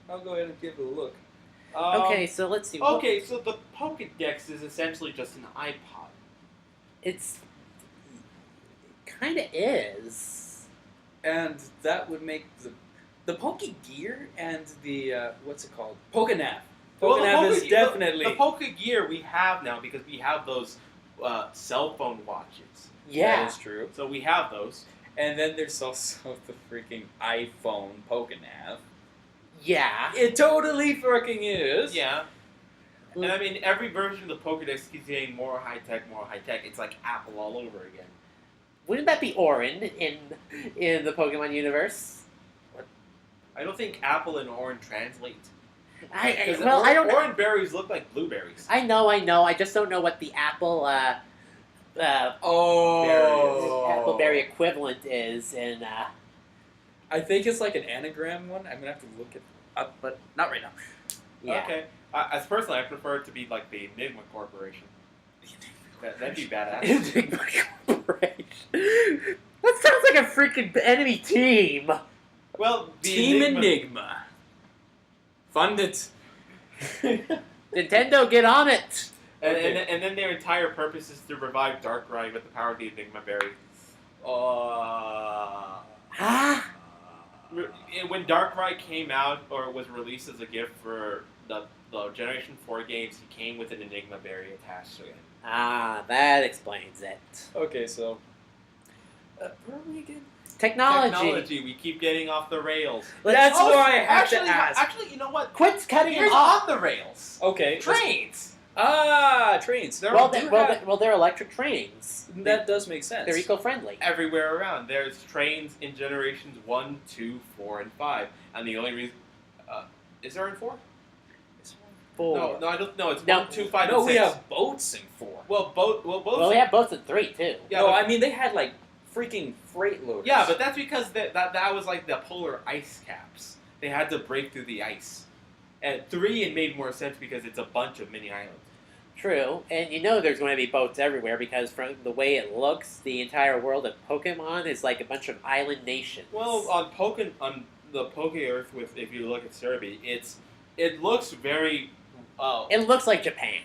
I'll go ahead and give it a look. Okay, so let's see. Okay, so the Pokedex is essentially just an iPod. It's kind of is. And that would make the Pokegear and the what's it called? Pokenav. Pokenav is definitely the Pokegear we have now because we have those cell phone watches. Yeah. That is true. So we have those. And then there's also the freaking iPhone Pokenav. Yeah. It totally freaking is. Yeah. And I mean, every version of the Pokedex keeps getting more high tech, more high tech. It's like Apple all over again. Wouldn't that be Orin in the Pokemon universe? I don't think apple and orange translate. I don't know. Orange berries look like blueberries. I know. I just don't know what the apple Oh. Appleberry equivalent is in. I think it's like an anagram one. I'm gonna have to look it up, but not right now. Yeah. Okay. As personally, I prefer it to be like the Enigma Corporation. That'd be badass. Enigma Corporation. That sounds like a freaking enemy team. Well, the Team Enigma. Fund it. Nintendo, get on it. And then their entire purpose is to revive Darkrai with the power of the Enigma Berry. Ah. When Darkrai came out or was released as a gift for the Generation 4 games, he came with an Enigma Berry attached to it. Ah, that explains it. Okay, so where are we again? Technology. We keep getting off the rails. That's Oh, why I have to actually, ask. Actually, you know what? Quit cutting Here's it off. on the rails. Okay. Trains. Trains. There Well, do well, they're electric trains. that does make sense. They're eco-friendly. Everywhere around. There's trains in generations 1, 2, 4, and 5. And the only reason... is there in 4? Four. No, I don't know. It's No. 1, 2, 5, No, and 6. we have boats in 4. Well, both... Well, we have both in 3 too. Yeah, no, but- I mean they had like freaking freight loaders. Yeah, but that's because that was like the polar ice caps. They had to break through the ice. At 3, it made more sense because it's a bunch of mini islands. True, and you know there's going to be boats everywhere because from the way it looks, the entire world of Pokemon is like a bunch of island nations. Well, on the Poke Earth, if you look at Cerebi, it looks very. It looks like Japan.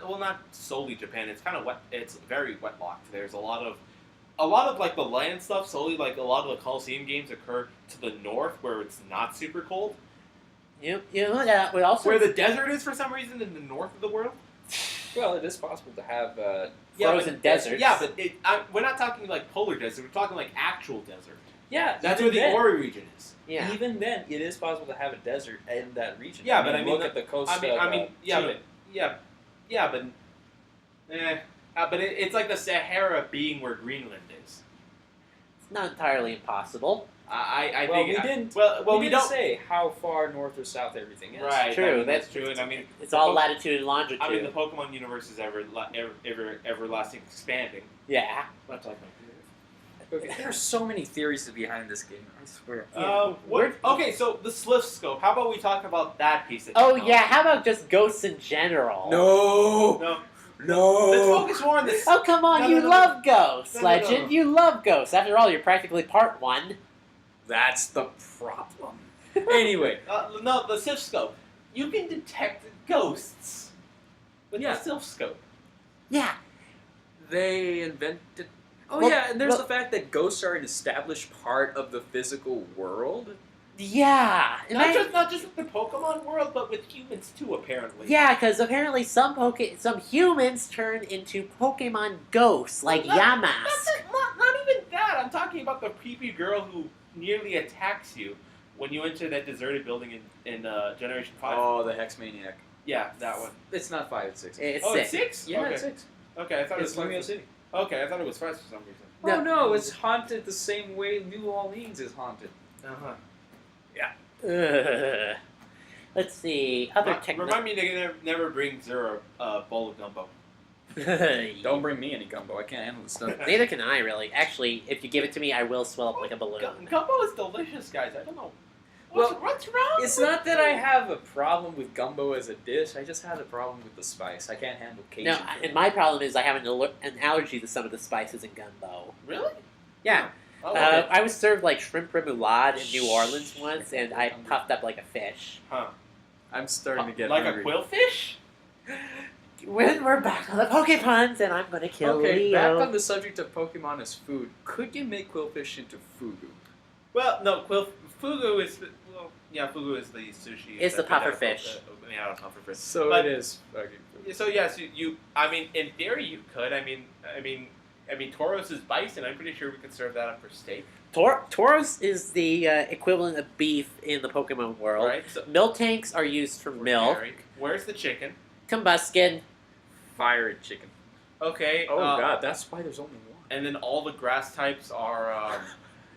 Well, not solely Japan. It's kind of wet. It's very wet locked. There's a lot of like the land stuff. Solely like a lot of the Coliseum games occur to the north where it's not super cold. You know that would also Where the desert is for some reason in the north of the world. Well, it is possible to have frozen deserts. Yeah, but we're not talking like polar desert. We're talking like actual desert. Yeah, That's where the Ori region is. Yeah. Even then, it is possible to have a desert in that region. Yeah, but I mean, look at the coast. yeah, Chile. but it's like the Sahara being where Greenland is. It's not entirely impossible. I Well, think we didn't. Well, we we didn't don't. say how far north or south everything is. Right, True, I mean, that's that's- true, and I mean, It's the all Po- latitude and longitude. I mean, the Pokemon universe is everlasting expanding. Yeah. Much like Okay, there are so many theories behind this game. I swear. Okay, so the Sliff Scope. How about we talk about that piece of Oh technology? yeah, how about just ghosts in general? No. No. No. Let's focus more on this. Oh come on, No, you no, no, love ghosts, No, no, no, Legend. no. You love ghosts. After all, you're practically part one. That's the problem. Anyway. No, the Sliff Scope. You can detect ghosts with Yeah. the Sliff Scope. Yeah. They invented. Oh Well, yeah, and there's well- the fact that ghosts are an established part of the physical world. Yeah. Not just with the Pokemon world, but with humans too, apparently. Yeah, because apparently some humans turn into Pokemon ghosts, like Not Yamask. not even that. I'm talking about the creepy girl who nearly attacks you when you enter that deserted building in Generation 5. Oh, the Hex Maniac. Yeah, that one. It's not 5, it's 6. It's Oh, sick. it's 6? Yeah, okay. it's 6. Okay, I thought It's it was Lumio 5. City. Okay, I thought it was 5 for some reason. Oh no, it's haunted the same way New Orleans is haunted. Uh-huh. Ugh. Let's see. Other Remind me to never bring Zero a bowl of gumbo. Don't bring me any gumbo, I can't handle this stuff. Neither can I, really. Actually, if you give it to me, I will swell up like a balloon. Gumbo is delicious, guys. I don't know. Well, What's wrong? It's with not that you? I have a problem with gumbo as a dish, I just have a problem with the spice. I can't handle Cajun. No, food. and my problem is I have an allergy to some of the spices in gumbo. Really? Yeah. Oh, okay. I was served like shrimp remoulade in New Orleans once, and I puffed up like a fish. I'm starting to get like hungry. a quillfish? When we're back on the Pokepuns, and I'm gonna kill Okay, Leo. back on the subject of Pokemon as food, could you make quillfish into fugu? Well, no, fugu is fugu is the sushi. It's the puffer fish. Puffer fish. So But- it is fucking food. So yes, you. I mean, in theory, you could. I mean, Tauros is bison. I'm pretty sure we could serve that up for steak, Tauros is the equivalent of beef in the Pokemon world. right? So, Milk tanks are used for milk. dairy. Where's the chicken? Combuskin. Fire and chicken. Okay. Oh god, that's why there's only one. And then all the grass types are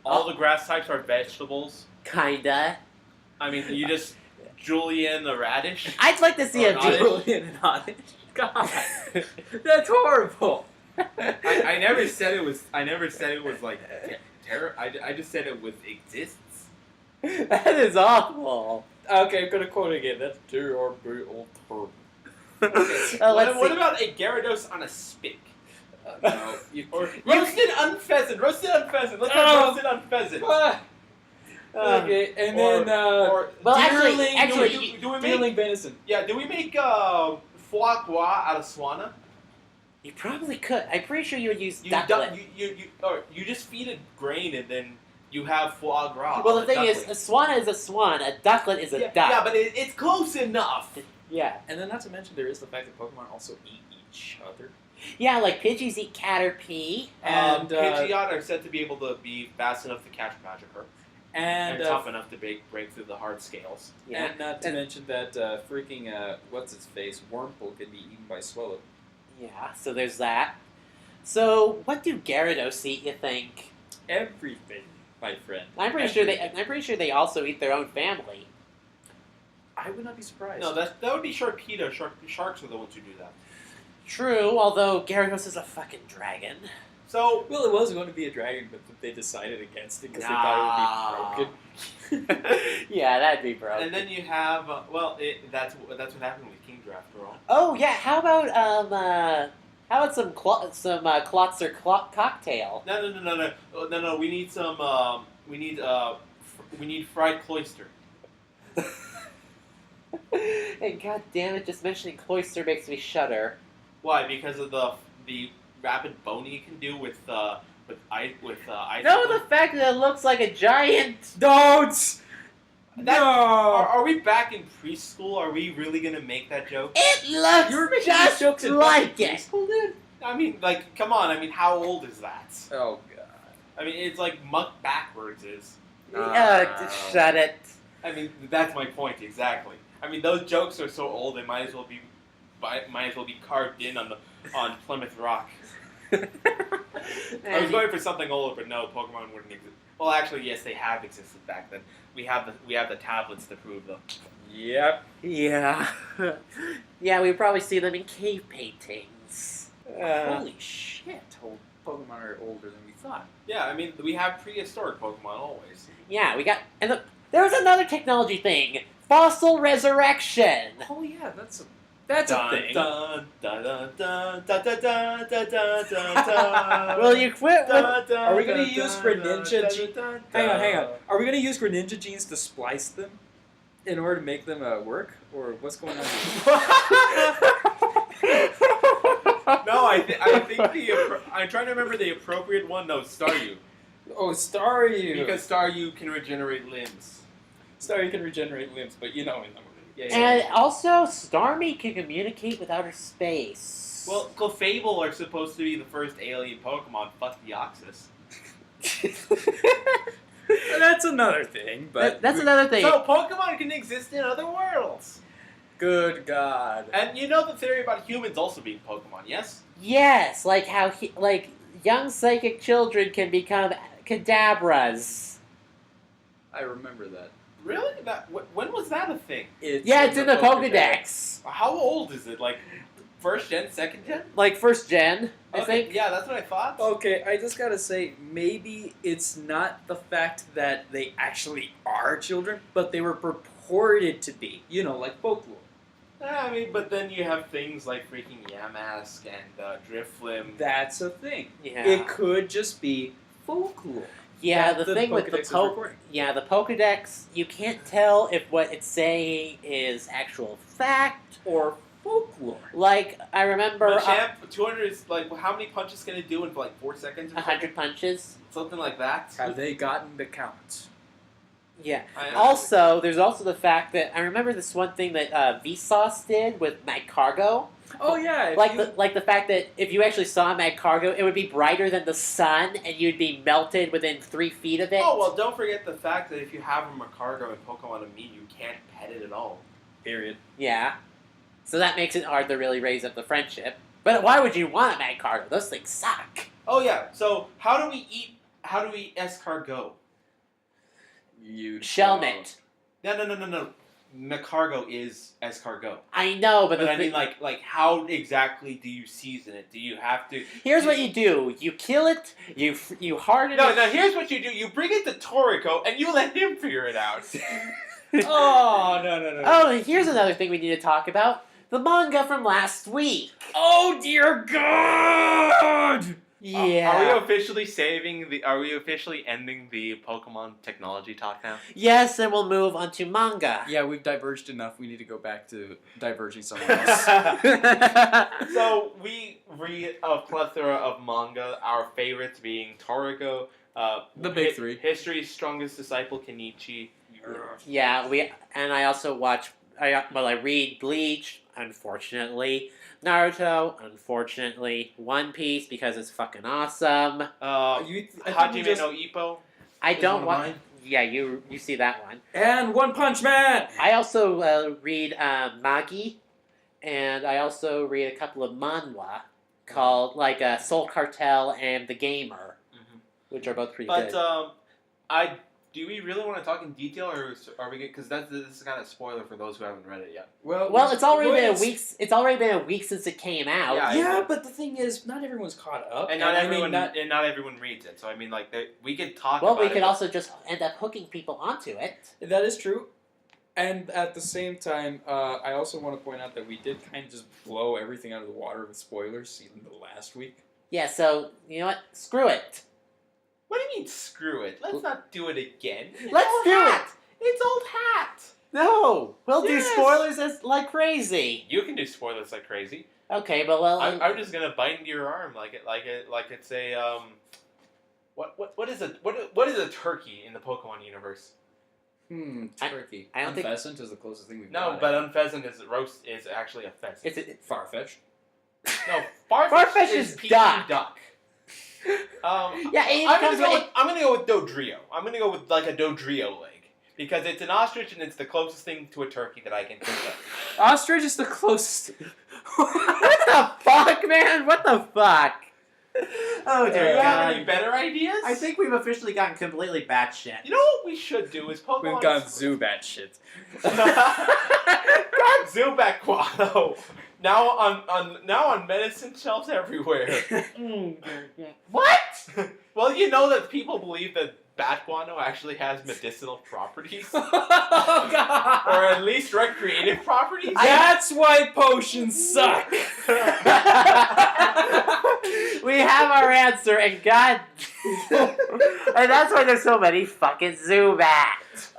the grass types are vegetables. Kinda. I mean, you just julienne the radish. I'd like to see Or a not. Julian and Onish. God, that's horrible. I never said it was. I never said it was like terror. I just said it was exists. That is awful. Okay, I'm gonna quote again. That's terrible. Let's What see. about a Gyarados on a spit? No, you Or roasted unpheasant. Roasted unpheasant. Let's have Oh. roasted unpheasant. Okay, and Or- then or well, deerling, actually, do we make deerling venison. do we make foie gras out of swana? you probably could. I'm pretty sure you would use You ducklet. you just feed it grain and then you have foie gras. Well, the on thing is, duckling. a swan is a swan. A ducklet is a yeah, duck. yeah, but it's close enough. yeah. And then not to mention there is the fact that Pokemon also eat each other. Yeah, like Pidgeys eat Caterpie. And Pidgeot are said to be able to be fast enough to catch Magikarp and and tough enough to break through the hard scales. Yeah. and not to mention that freaking what's its face Wurmple can be eaten by Swallow. Yeah, so there's that. So, what do Gyarados eat, you think? Everything, my friend. I'm pretty sure they also eat their own family. I would not be surprised. No, that would be Sharpedo. Sharks are the ones who do that. True, although Gyarados is a fucking dragon. So Well, it was going to be a dragon, but they decided against it because they thought it would be broken. Yeah, that'd be broken. and then you have that's what happened with King Draft Girl. Oh yeah, how about some Klotzer cocktail? No. We need some. We need fried cloister. And god damn it, just mentioning cloister makes me shudder. Why? Because of the rapid boning you can do with ice. No, the fact that it looks like a giant. Don't! Are we back in preschool? Are we really gonna make that joke? It looks You're making just jokes in like fucking it. preschool, dude? I mean, like, come on. I mean, how old is that? Oh god. I mean, it's like muck backwards is. Shut it. I mean, that's my point exactly. I mean, those jokes are so old they might as well be carved in on Plymouth Rock. I was going for something older, but no, Pokemon wouldn't exist. Well, actually, yes, they have existed back then. We have the tablets to prove them. Yep. Yeah. Yeah, we probably see them in cave paintings. Holy shit! Pokemon are older than we thought. Yeah, I mean, we have prehistoric Pokemon always. Yeah, we got... And there was another technology thing. Fossil resurrection. Oh yeah, that's a thing. Dun, dun, dun, dun, dun, dun, dun, dun, dun, dun. Will you quit with... Are we gonna use Greninja genes? Hang on. Are we gonna use Greninja genes to splice them in order to make them work, or what's going on here? No, I think I'm trying to remember the appropriate one. No, Staryu. Oh, Staryu. Because Staryu can regenerate limbs. Staryu can regenerate limbs, but you know in the movie. Yeah, And also, Starmie can communicate with outer space. Well, Clefable are supposed to be the first alien Pokemon. Fuck Deoxys. That's another thing, but that's another thing. So Pokemon can exist in other worlds. Good God. And you know the theory about humans also being Pokemon, yes? Yes, like how young psychic children can become Kadabras. I remember that. Really? When was that a thing? It's in the Pokedex. How old is it? Like, first gen, second gen? Like first gen, I Okay, think. yeah, that's what I thought. Okay, I just gotta say, maybe it's not the fact that they actually are children, but they were purported to be. You know, like folklore. Yeah, I mean, but then you have things like freaking Yamask and Drifblim. That's a thing. Yeah. It could just be folklore. Yeah, that the thing with the Pokedex is recording. the Pokedex, you can't tell if what it's saying is actual fact. Or folklore. Like I remember, Machamp 200 is like, how many punches can it do in like 4 seconds? Or 100 punches. something like that. Have they gotten the count? Yeah. I- Also, there's also the fact that I remember this one thing that Vsauce did with Magcargo. Oh yeah. Like the fact that if you actually saw Magcargo, it would be brighter than the sun, and you'd be melted within 3 feet of it. Oh, well, don't forget the fact that if you have a Magcargo in Pokemon and me, you can't pet it at all. Period. Yeah. So that makes it hard to really raise up the friendship. But why would you want a Magcargo? Those things suck. Oh, yeah. So, how do we escargot? You Shellnet. No. Magcargo is escargot. I know, but But the I mean, like, how exactly do you season it? Do you have to... here's what you do: you kill it, you harden No, it. here's what you do. You bring it to Toriko, and you let him figure it out. Oh no. Oh, and here's another thing we need to talk about: the manga from last week. Oh dear God! Yeah. Are we officially ending the Pokemon technology talk now? Yes, and we'll move on to manga. Yeah, we've diverged enough. We need to go back to diverging somewhere else. So we read a plethora of manga, our favorites being Toriko, The big three. History's Strongest Disciple, Kenichi. Yeah, I also watch. I read Bleach, unfortunately. Naruto, unfortunately. One Piece because it's fucking awesome. Hajime no Ippo. I is don't one of want. mine. Yeah, you see that one. And One Punch Man! I also read Magi, and I also read a couple of manhwa called Soul Cartel and The Gamer, which are both pretty But good. do we really want to talk in detail, or are we? Because this is kind of a spoiler for those who haven't read it yet. Well, it's already been a week. It's already been a week since it came out. Yeah, but the thing is, not everyone's caught up, And not everyone reads it. So I mean, like we could talk. Well, about we it, could but- also just end up hooking people onto it. That is true. And at the same time, I also want to point out that we did kind of just blow everything out of the water with spoilers in the last week. Yeah, so, you know what? Screw it. What do you mean, screw it? Let's not do it again. Let's do it. It's old hat. No, we'll do Yes. spoilers like crazy. You can do spoilers like crazy. Okay, but I'm just gonna bind your arm like it's a what is a turkey in the Pokemon universe? Turkey. I don't think- Unpheasant is the closest thing we've No, got. but unpheasant is actually a pheasant. it's Farfetch'd. No, Farfetch'd Farfetch'd is is Peking duck. duck. Yeah, it I'm comes gonna go with Dodrio. I'm gonna go with like a Dodrio leg because it's an ostrich and it's the closest thing to a turkey that I can think of. Ostrich is the closest. What the fuck, man? What the fuck? Oh Do dear you have God. any better ideas? I think we've officially gotten completely batshit. You know what we should do is Pokemon. We've gone Zubat shit. God, Zubat Quado. Now on medicine shelves everywhere. What? Well, you know that people believe that bat guano actually has medicinal properties, Oh God! or at least recreative properties. That's why potions suck. We have our answer, and God, and that's why there's so many fucking Zubats.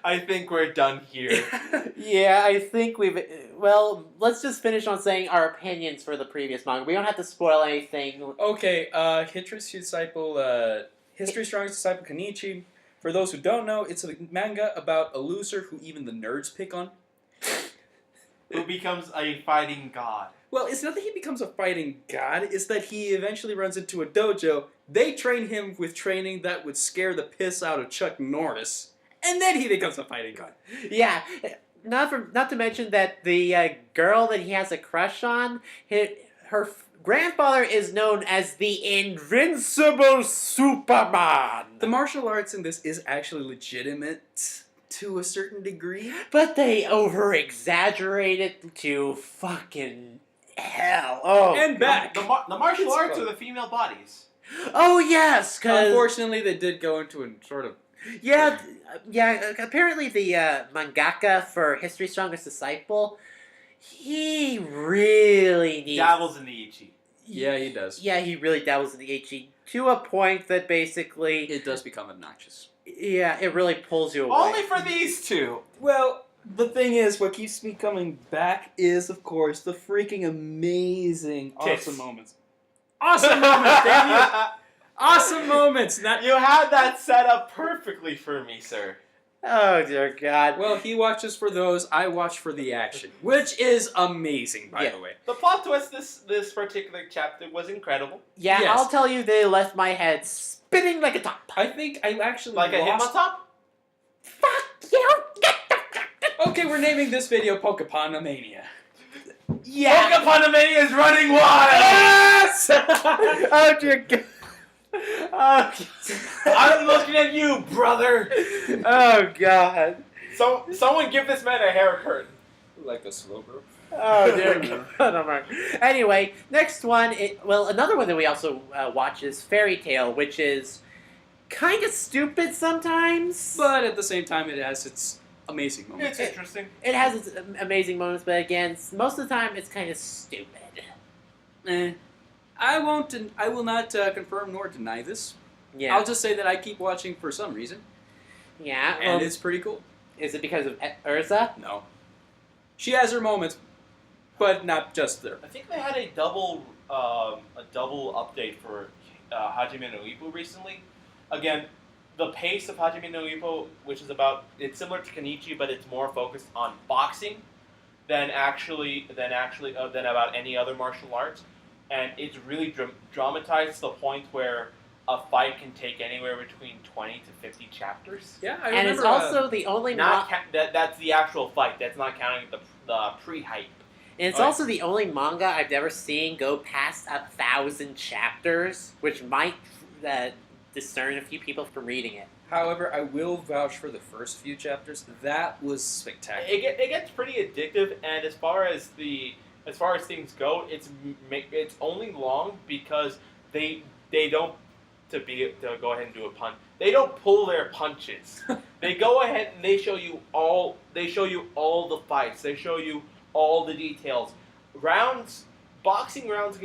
I think we're done here. Yeah, I think we've. Well, let's just finish on saying our opinions for the previous manga. We don't have to spoil anything. Okay, History's Strongest Disciple Kenichi. For those who don't know, it's a manga about a loser who even the nerds pick on. Who becomes a fighting god. Well, it's not that he becomes a fighting god, it's that he eventually runs into a dojo. They train him with training that would scare the piss out of Chuck Norris. And then he becomes a fighting god. Yeah, not to mention that the girl that he has a crush on, her grandfather is known as the Invincible Superman. The martial arts in this is actually legitimate to a certain degree. But they over-exaggerate it to fucking hell. Oh, And back. The martial It's arts fun. are the female bodies. oh yes, because Unfortunately, they did go into a sort of... yeah. Apparently, the mangaka for History's Strongest Disciple, he really needs. Dabbles in the ichi. Yeah, he does. Yeah, he really dabbles in the HE to a point that basically, It does become obnoxious. yeah, it really pulls you away. Only for these two. Well, the thing is, what keeps me coming back is, of course, the freaking amazing, Tits. awesome moments. Awesome moments, damn you! Awesome moments! Not... You had that set up perfectly for me, sir. Oh dear God. Well, he watches for those, I watch for the action. Which is amazing, by the way. The plot twist this particular chapter was incredible. Yeah, Yes. I'll tell you, they left my head spinning like a top. I think I actually Like a lost... Himatop? Fuck you! Okay, we're naming this video Pokepunamania. Yeah. Pokepunamania is running wild! Yes! Oh dear God. Oh, I'm looking at you, brother! oh God. So, someone give this man a haircut. Like a slow bro. Oh dear God. Oh, my. Anyway, next one. Another one that we also watch is Fairy Tale, which is kind of stupid sometimes. But at the same time, it has its amazing moments. It's interesting. It has its amazing moments, but again, most of the time it's kind of stupid. I will not confirm nor deny this. Yeah. I'll just say that I keep watching for some reason. Yeah. And it's pretty cool. Is it because of Urza? No. She has her moments, but not just there. I think they had a double update for Hajime no Ippo recently. Again, the pace of Hajime no Ippo, which is it's similar to Kenichi, but it's more focused on boxing than about any other martial arts, and it's really dramatized to the point where a fight can take anywhere between 20 to 50 chapters. Yeah, I And remember. it's also the only That's the actual fight. That's not counting the pre-hype. And it's Oh, yeah. also the only manga I've ever seen go past 1,000 chapters, which might discern a few people from reading it. However, I will vouch for the first few chapters. That was spectacular. It gets pretty addictive, and as far as things go, it's only long because they don't to go ahead and do a pun. They don't pull their punches. They go ahead and they show you all the fights. They show you all the details. Boxing rounds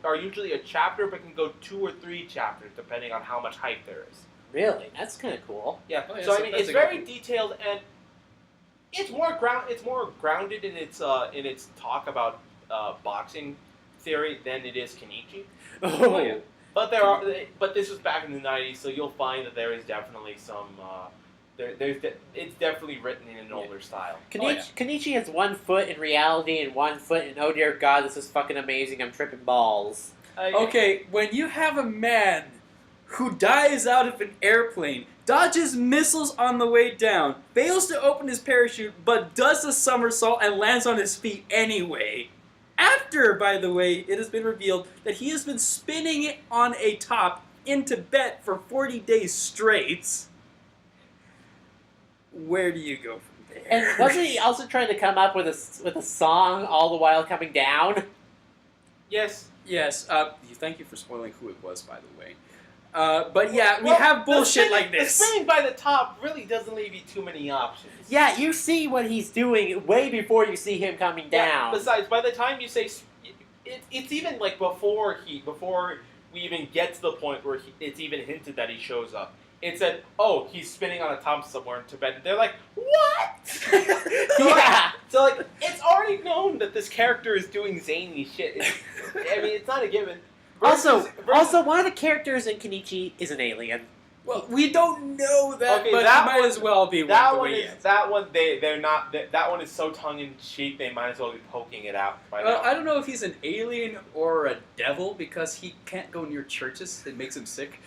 are usually a chapter, but can go 2 or 3 chapters depending on how much hype there is. Really? That's kind of cool. Yeah. Oh, yeah, So I so mean, that's it's a very good detailed and it's more grounded in its talk about boxing theory than it is Kenichi. Oh, yeah. But this was back in the '90s, so you'll find that there is definitely some. It's definitely written in an older style. Kenichi has 1 foot in reality and 1 foot in, oh dear God, this is fucking amazing, I'm tripping balls. Okay, when you have a man who dies out of an airplane, dodges missiles on the way down, fails to open his parachute, but does a somersault and lands on his feet anyway. After, by the way, it has been revealed that he has been spinning it on a top in Tibet for 40 days straight. Where do you go from And wasn't he also trying to come up with a song all the while coming down? Yes. Yes. Thank you for spoiling who it was, by the way. But yeah, we have bullshit like this. The spinning by the top really doesn't leave you too many options. Yeah, you see what he's doing way before you see him coming down. Yeah, besides, by the time you say, it's even like before we even get to the point where it's even hinted that he shows up. It said, "Oh, he's spinning on a top somewhere in Tibet." And they're like, "What?" Yeah. So like, it's already known that this character is doing zany shit. I mean, it's not a given. Also, one of the characters in Kenichi is an alien. Well, we don't know that, Okay, but that it might one- as well be That one. they're not. That one is so tongue in cheek. They might as well be poking it out by Well, now. I don't know if he's an alien or a devil because he can't go near churches. It makes him sick.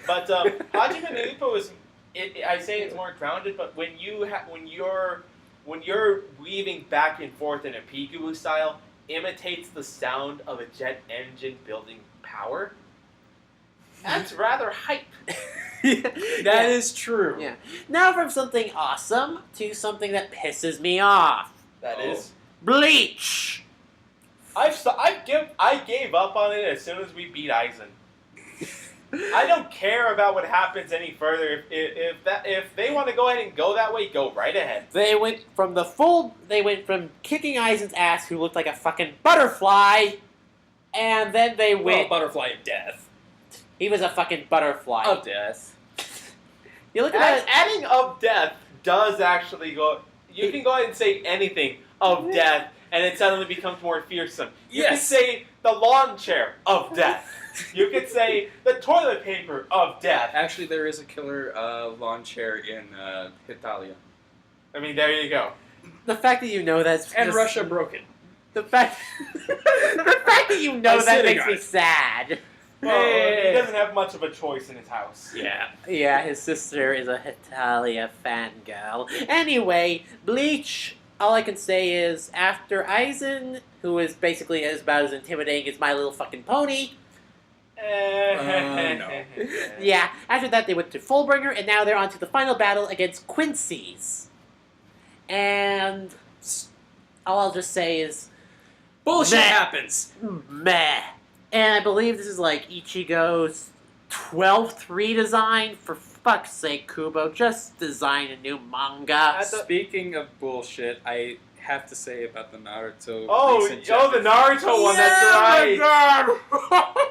But Hajime no Ippo is. I say it's more grounded, but when you're weaving back and forth in a peekaboo style, imitates the sound of a jet engine building power. That's rather hype. That is true. Yeah. Now from something awesome to something that pisses me off. That is. Bleach! I gave up on it as soon as we beat Aizen. I don't care about what happens any further. If they want to go ahead and go that way, go right ahead. They went from kicking Aizen's ass, who looked like a fucking butterfly, and then they went. Butterfly of Death. He was a fucking butterfly. Of Death. You look at Adding of death does actually go. You can go ahead and say anything of death, and it suddenly becomes more fearsome. You Yes. could say the lawn chair of death. You could say the toilet paper of death. Actually, there is a killer lawn chair in Italia. I mean, there you go. the fact that you know that's And just- Russia broken. The fact that you know I'm that sitting makes on me it. sad. Well, Hey. he doesn't have much of a choice in his house. Yeah. Yeah, his sister is a Italia fangirl. Anyway, Bleach, all I can say is, after Aizen, who is basically about as intimidating as My Little Fucking Pony, no. yeah, after that they went to Fullbringer, and now they're on to the final battle against Quincy's. And all I'll just say is, Bullshit Meh. happens. meh. And I believe this is like Ichigo's 12th redesign. For fuck's sake, Kubo, just design a new manga. Speaking of bullshit, I have to say about the Naruto. recent The chapter. Naruto one. That's right. God.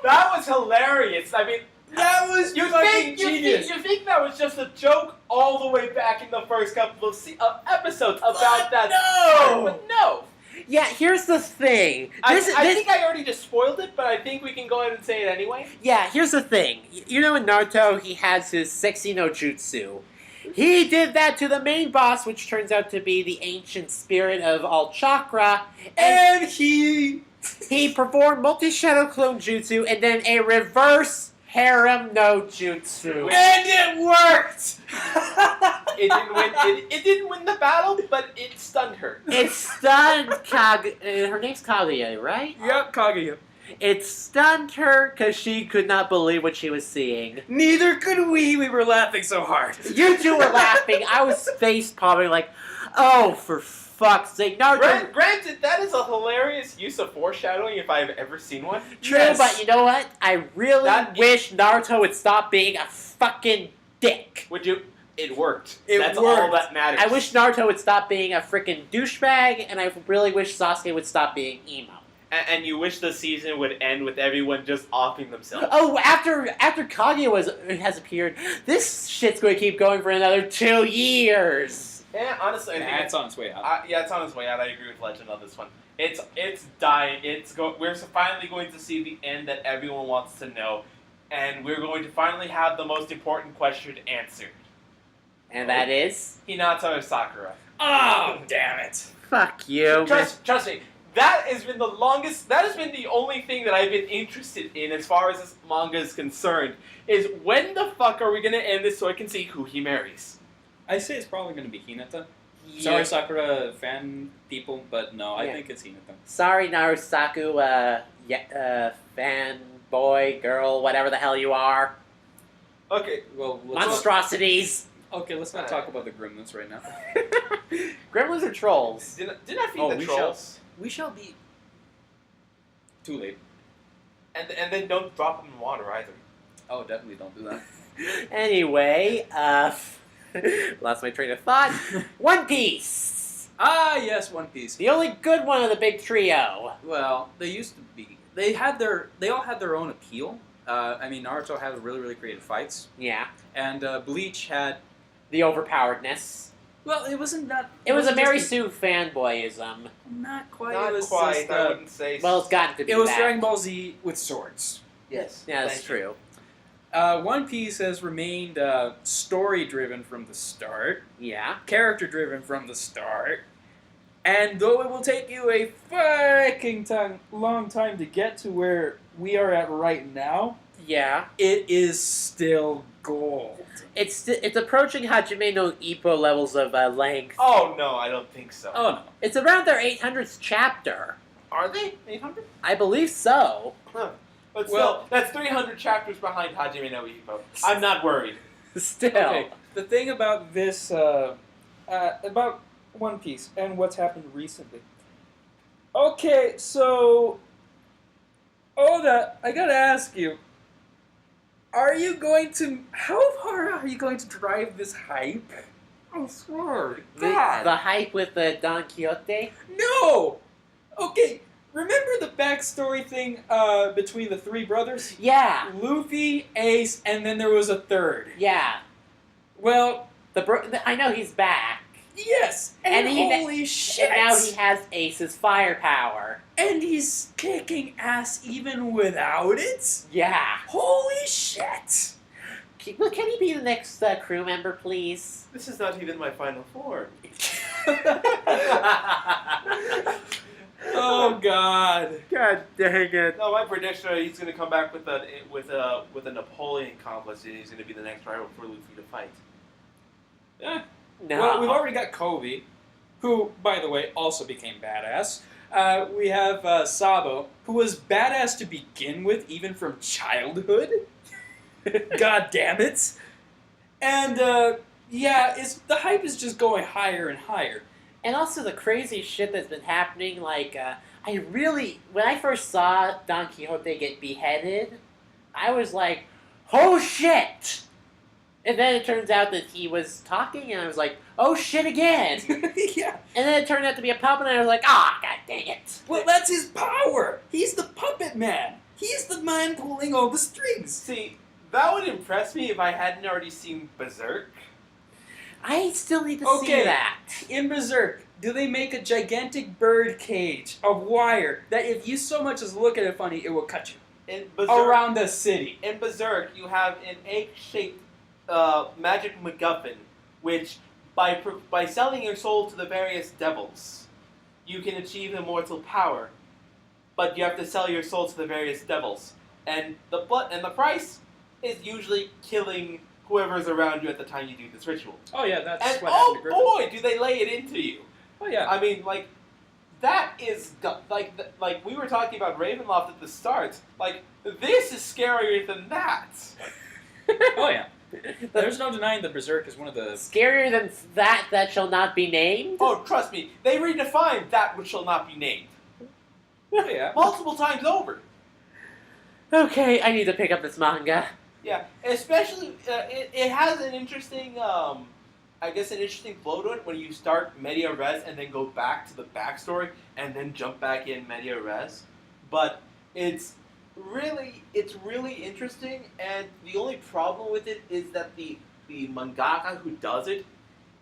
That was hilarious. I mean, That was fucking genius. You think that was just a joke all the way back in the first couple of episodes about that? no! But no. Yeah, here's the thing. I think I already just spoiled it, but I think we can go ahead and say it anyway. Yeah, here's the thing. You know in Naruto, he has his sexy no jutsu. He did that to the main boss, which turns out to be the ancient spirit of all chakra, and he performed multi-shadow clone jutsu and then a reverse harem no jutsu. and it worked. It didn't win. It didn't win the battle, but it stunned her. It stunned her name's Kaguya, right? Yep, Kaguya. It stunned her because she could not believe what she was seeing. Neither could we. We were laughing so hard. You two were laughing. I was face palming like, oh, for fuck's sake. Naruto. Granted, that is a hilarious use of foreshadowing if I've ever seen one. True, Yes. but you know what? I really wish Naruto would stop being a fucking dick. Would you? It worked. It That's worked. all that matters. I wish Naruto would stop being a freaking douchebag, and I really wish Sasuke would stop being emo. And you wish the season would end with everyone just offing themselves. Oh, after Kaguya has appeared, this shit's going to keep going for another 2 years. Yeah, honestly, I think It's on its way out. yeah, it's on its way out. I agree with Legend on this one. It's dying. We're finally going to see the end that everyone wants to know, and we're going to finally have the most important question answered. And that is? Hinata or Sakura? Oh, damn it. Fuck you. Trust me. That has been the longest. That has been the only thing that I've been interested in as far as this manga is concerned. Is when the fuck are we gonna end this so I can see who he marries? I say it's probably going to be Hinata. Yeah. Sorry, Sakura fan people, but no, I Yeah. think it's Hinata. Sorry, Narusaku, fanboy, girl, whatever the hell you are. Okay. Well, Monstrosities. Okay, let's not talk about the gremlins right now. Gremlins are trolls. Didn't I feed the trolls? We shall be... Too late. And then don't drop them in water either. Oh, definitely don't do that. Anyway, lost my train of thought. One Piece! Ah, yes, One Piece. The only good one of the big trio. Well, they used to be. They all had their own appeal. I mean, Naruto had really, really creative fights. Yeah. And Bleach had... The overpoweredness. Well, it wasn't that... It was a wasn't Mary just Sue fanboyism. Not quite. Not it was quite. Just, I wouldn't say. Well, it's gotten to be it was that. Dragon Ball Z with swords. Yes. Yeah, that's thank true. One Piece has remained story-driven from the start, Yeah. character-driven from the start, and though it will take you a fucking long time to get to where we are at right now, Yeah. it is still gold. It's approaching Hajime no Ippo levels of length. Oh no, I don't think so. Oh no. It's around their 800th chapter. Are they 800? I believe so. Huh. But still, Well- that's 300 chapters behind Hajime no Ippo. I'm not worried. Still. Okay, the thing about this, about One Piece and what's happened recently. Okay, so, Oda, I gotta ask you, how far are you going to drive this hype? I swear, God. The hype with the Don Quixote? No! Okay, remember the backstory thing between the three brothers? Yeah. Luffy, Ace, and then there was a third. Yeah. Well, I know he's back. yes, and holy shit! And now he has Ace's firepower. And he's kicking ass even without it? Yeah. Holy shit! Well, can he be the next crew member, please? This is not even my final form. Oh God! God dang it. No, my prediction is he's going to come back with a Napoleon complex, and he's going to be the next rival for Luffy to fight. Yeah. No. Well, we've already got Kobe, who, by the way, also became badass. We have Sabo, who was badass to begin with, even from childhood. God damn it! And yeah, the hype is just going higher and higher. And also the crazy shit that's been happening, like, when I first saw Don Quixote get beheaded, I was like, oh shit! And then it turns out that he was talking, and I was like, oh shit again! Yeah. And then it turned out to be a puppet, and I was like, ah, god dang it! Well, that's his power. He's the puppet man. He's the man pulling all the strings. See, that would impress me if I hadn't already seen Berserk. I still need to Okay. see that. In Berserk, do they make a gigantic bird cage of wire that if you so much as look at it funny, it will cut you In Berserk, around the city? in Berserk, you have an egg-shaped magic MacGuffin, which by selling your soul to the various devils, you can achieve immortal power. But you have to sell your soul to the various devils, and the price is usually killing whoever's around you at the time you do this ritual. Oh yeah, that's And what happened to Griffin. boy, do they lay it into you! Oh yeah. I mean, like, that is like we were talking about Ravenloft at the start. Like, this is scarier than that. Oh yeah. There's no denying that Berserk is one of the... Scarier than that shall not be named? Oh, trust me, they redefined that which shall not be named Oh yeah. multiple times over. Okay, I need to pick up this manga. Yeah, especially it has an interesting, I guess, an interesting flow to it when you start media res and then go back to the backstory and then jump back in media res. But it's really interesting, and the only problem with it is that the mangaka who does it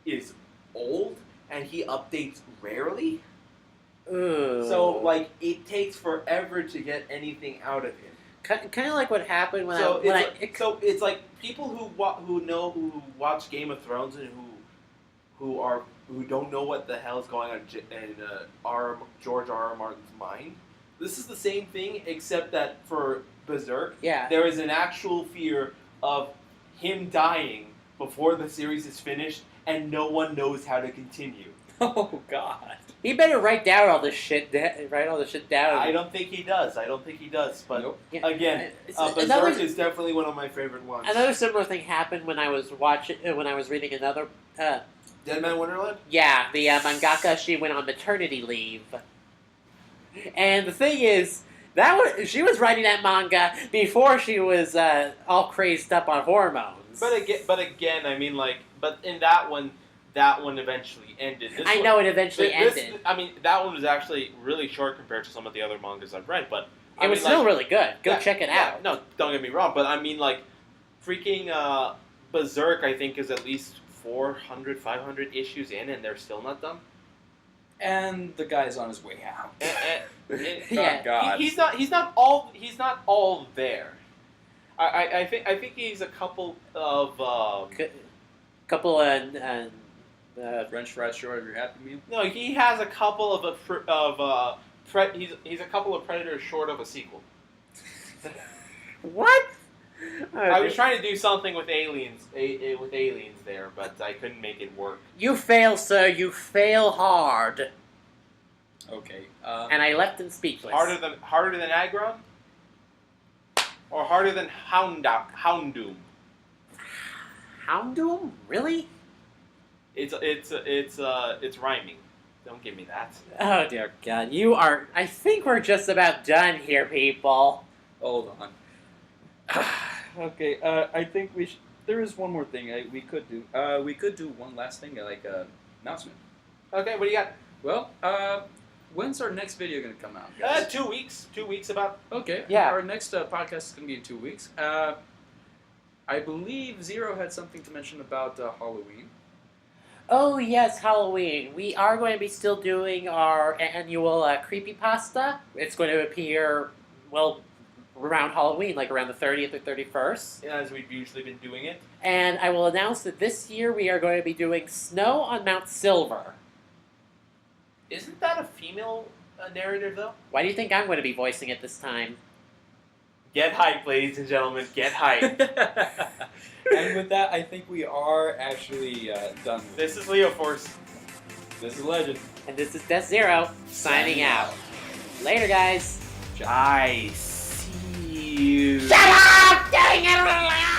is old and he updates rarely. Ooh. So like it takes forever to get anything out of him. Kind of like what happened when So I it's like people who watch Game of Thrones and who don't know what the hell is going on in George R. R. Martin's mind. This is the same thing, except that for Berserk, yeah. there is an actual fear of him dying before the series is finished, and no one knows how to continue. Oh God. He better write down all this shit. Write all this shit down. I don't think he does. But Nope. Yeah. again, Another- Berserk is definitely one of my favorite ones. Another similar thing happened when I was reading another. Dead Man Wonderland. Yeah, the mangaka, she went on maternity leave, and the thing is, she was writing that manga before she was all crazed up on hormones. But again, I mean, like, but in that one eventually ended. I know it eventually ended. I mean, that one was actually really short compared to some of the other mangas I've read, but It was still really good. Go check it out. No, don't get me wrong, but I mean, like, freaking Berserk, I think, is at least 400, 500 issues in, and they're still not done. And the guy's on his way out. Yeah. Oh God. He's not all there. I think he's a couple of Couple French fries short of your Happy Meal. no, he has a couple of he's a couple of Predators short of a sequel. what? I was trying to do something with aliens there, but I couldn't make it work. You fail, sir. You fail hard. Okay. And I left him speechless. Harder than Agron, or harder than Houndoom. Houndoom? Really? It's rhyming. Don't give me that. Oh dear God! You are. I think we're just about done here, people. Hold on. Okay. I think we should. There is one more thing we could do. We could do one last thing, like announcement. Okay, what do you got? Well, when's our next video gonna come out, guys? 2 weeks. 2 weeks about. Okay. Yeah. Our next podcast is gonna be in 2 weeks. I believe Zero had something to mention about Halloween. Oh yes, Halloween. We are going to be still doing our annual creepypasta. It's going to appear, well, around Halloween, like around the 30th or 31st. As we've usually been doing it. And I will announce that this year we are going to be doing Snow on Mount Silver. Isn't that a female narrative, though? Why do you think I'm going to be voicing it this time? Get hyped, ladies and gentlemen. Get hyped. And with that, I think we are actually done. This is Leo Force. This is Legend. And this is Death Zero, signing out. Later, guys. I see you. Shut up! Dang it!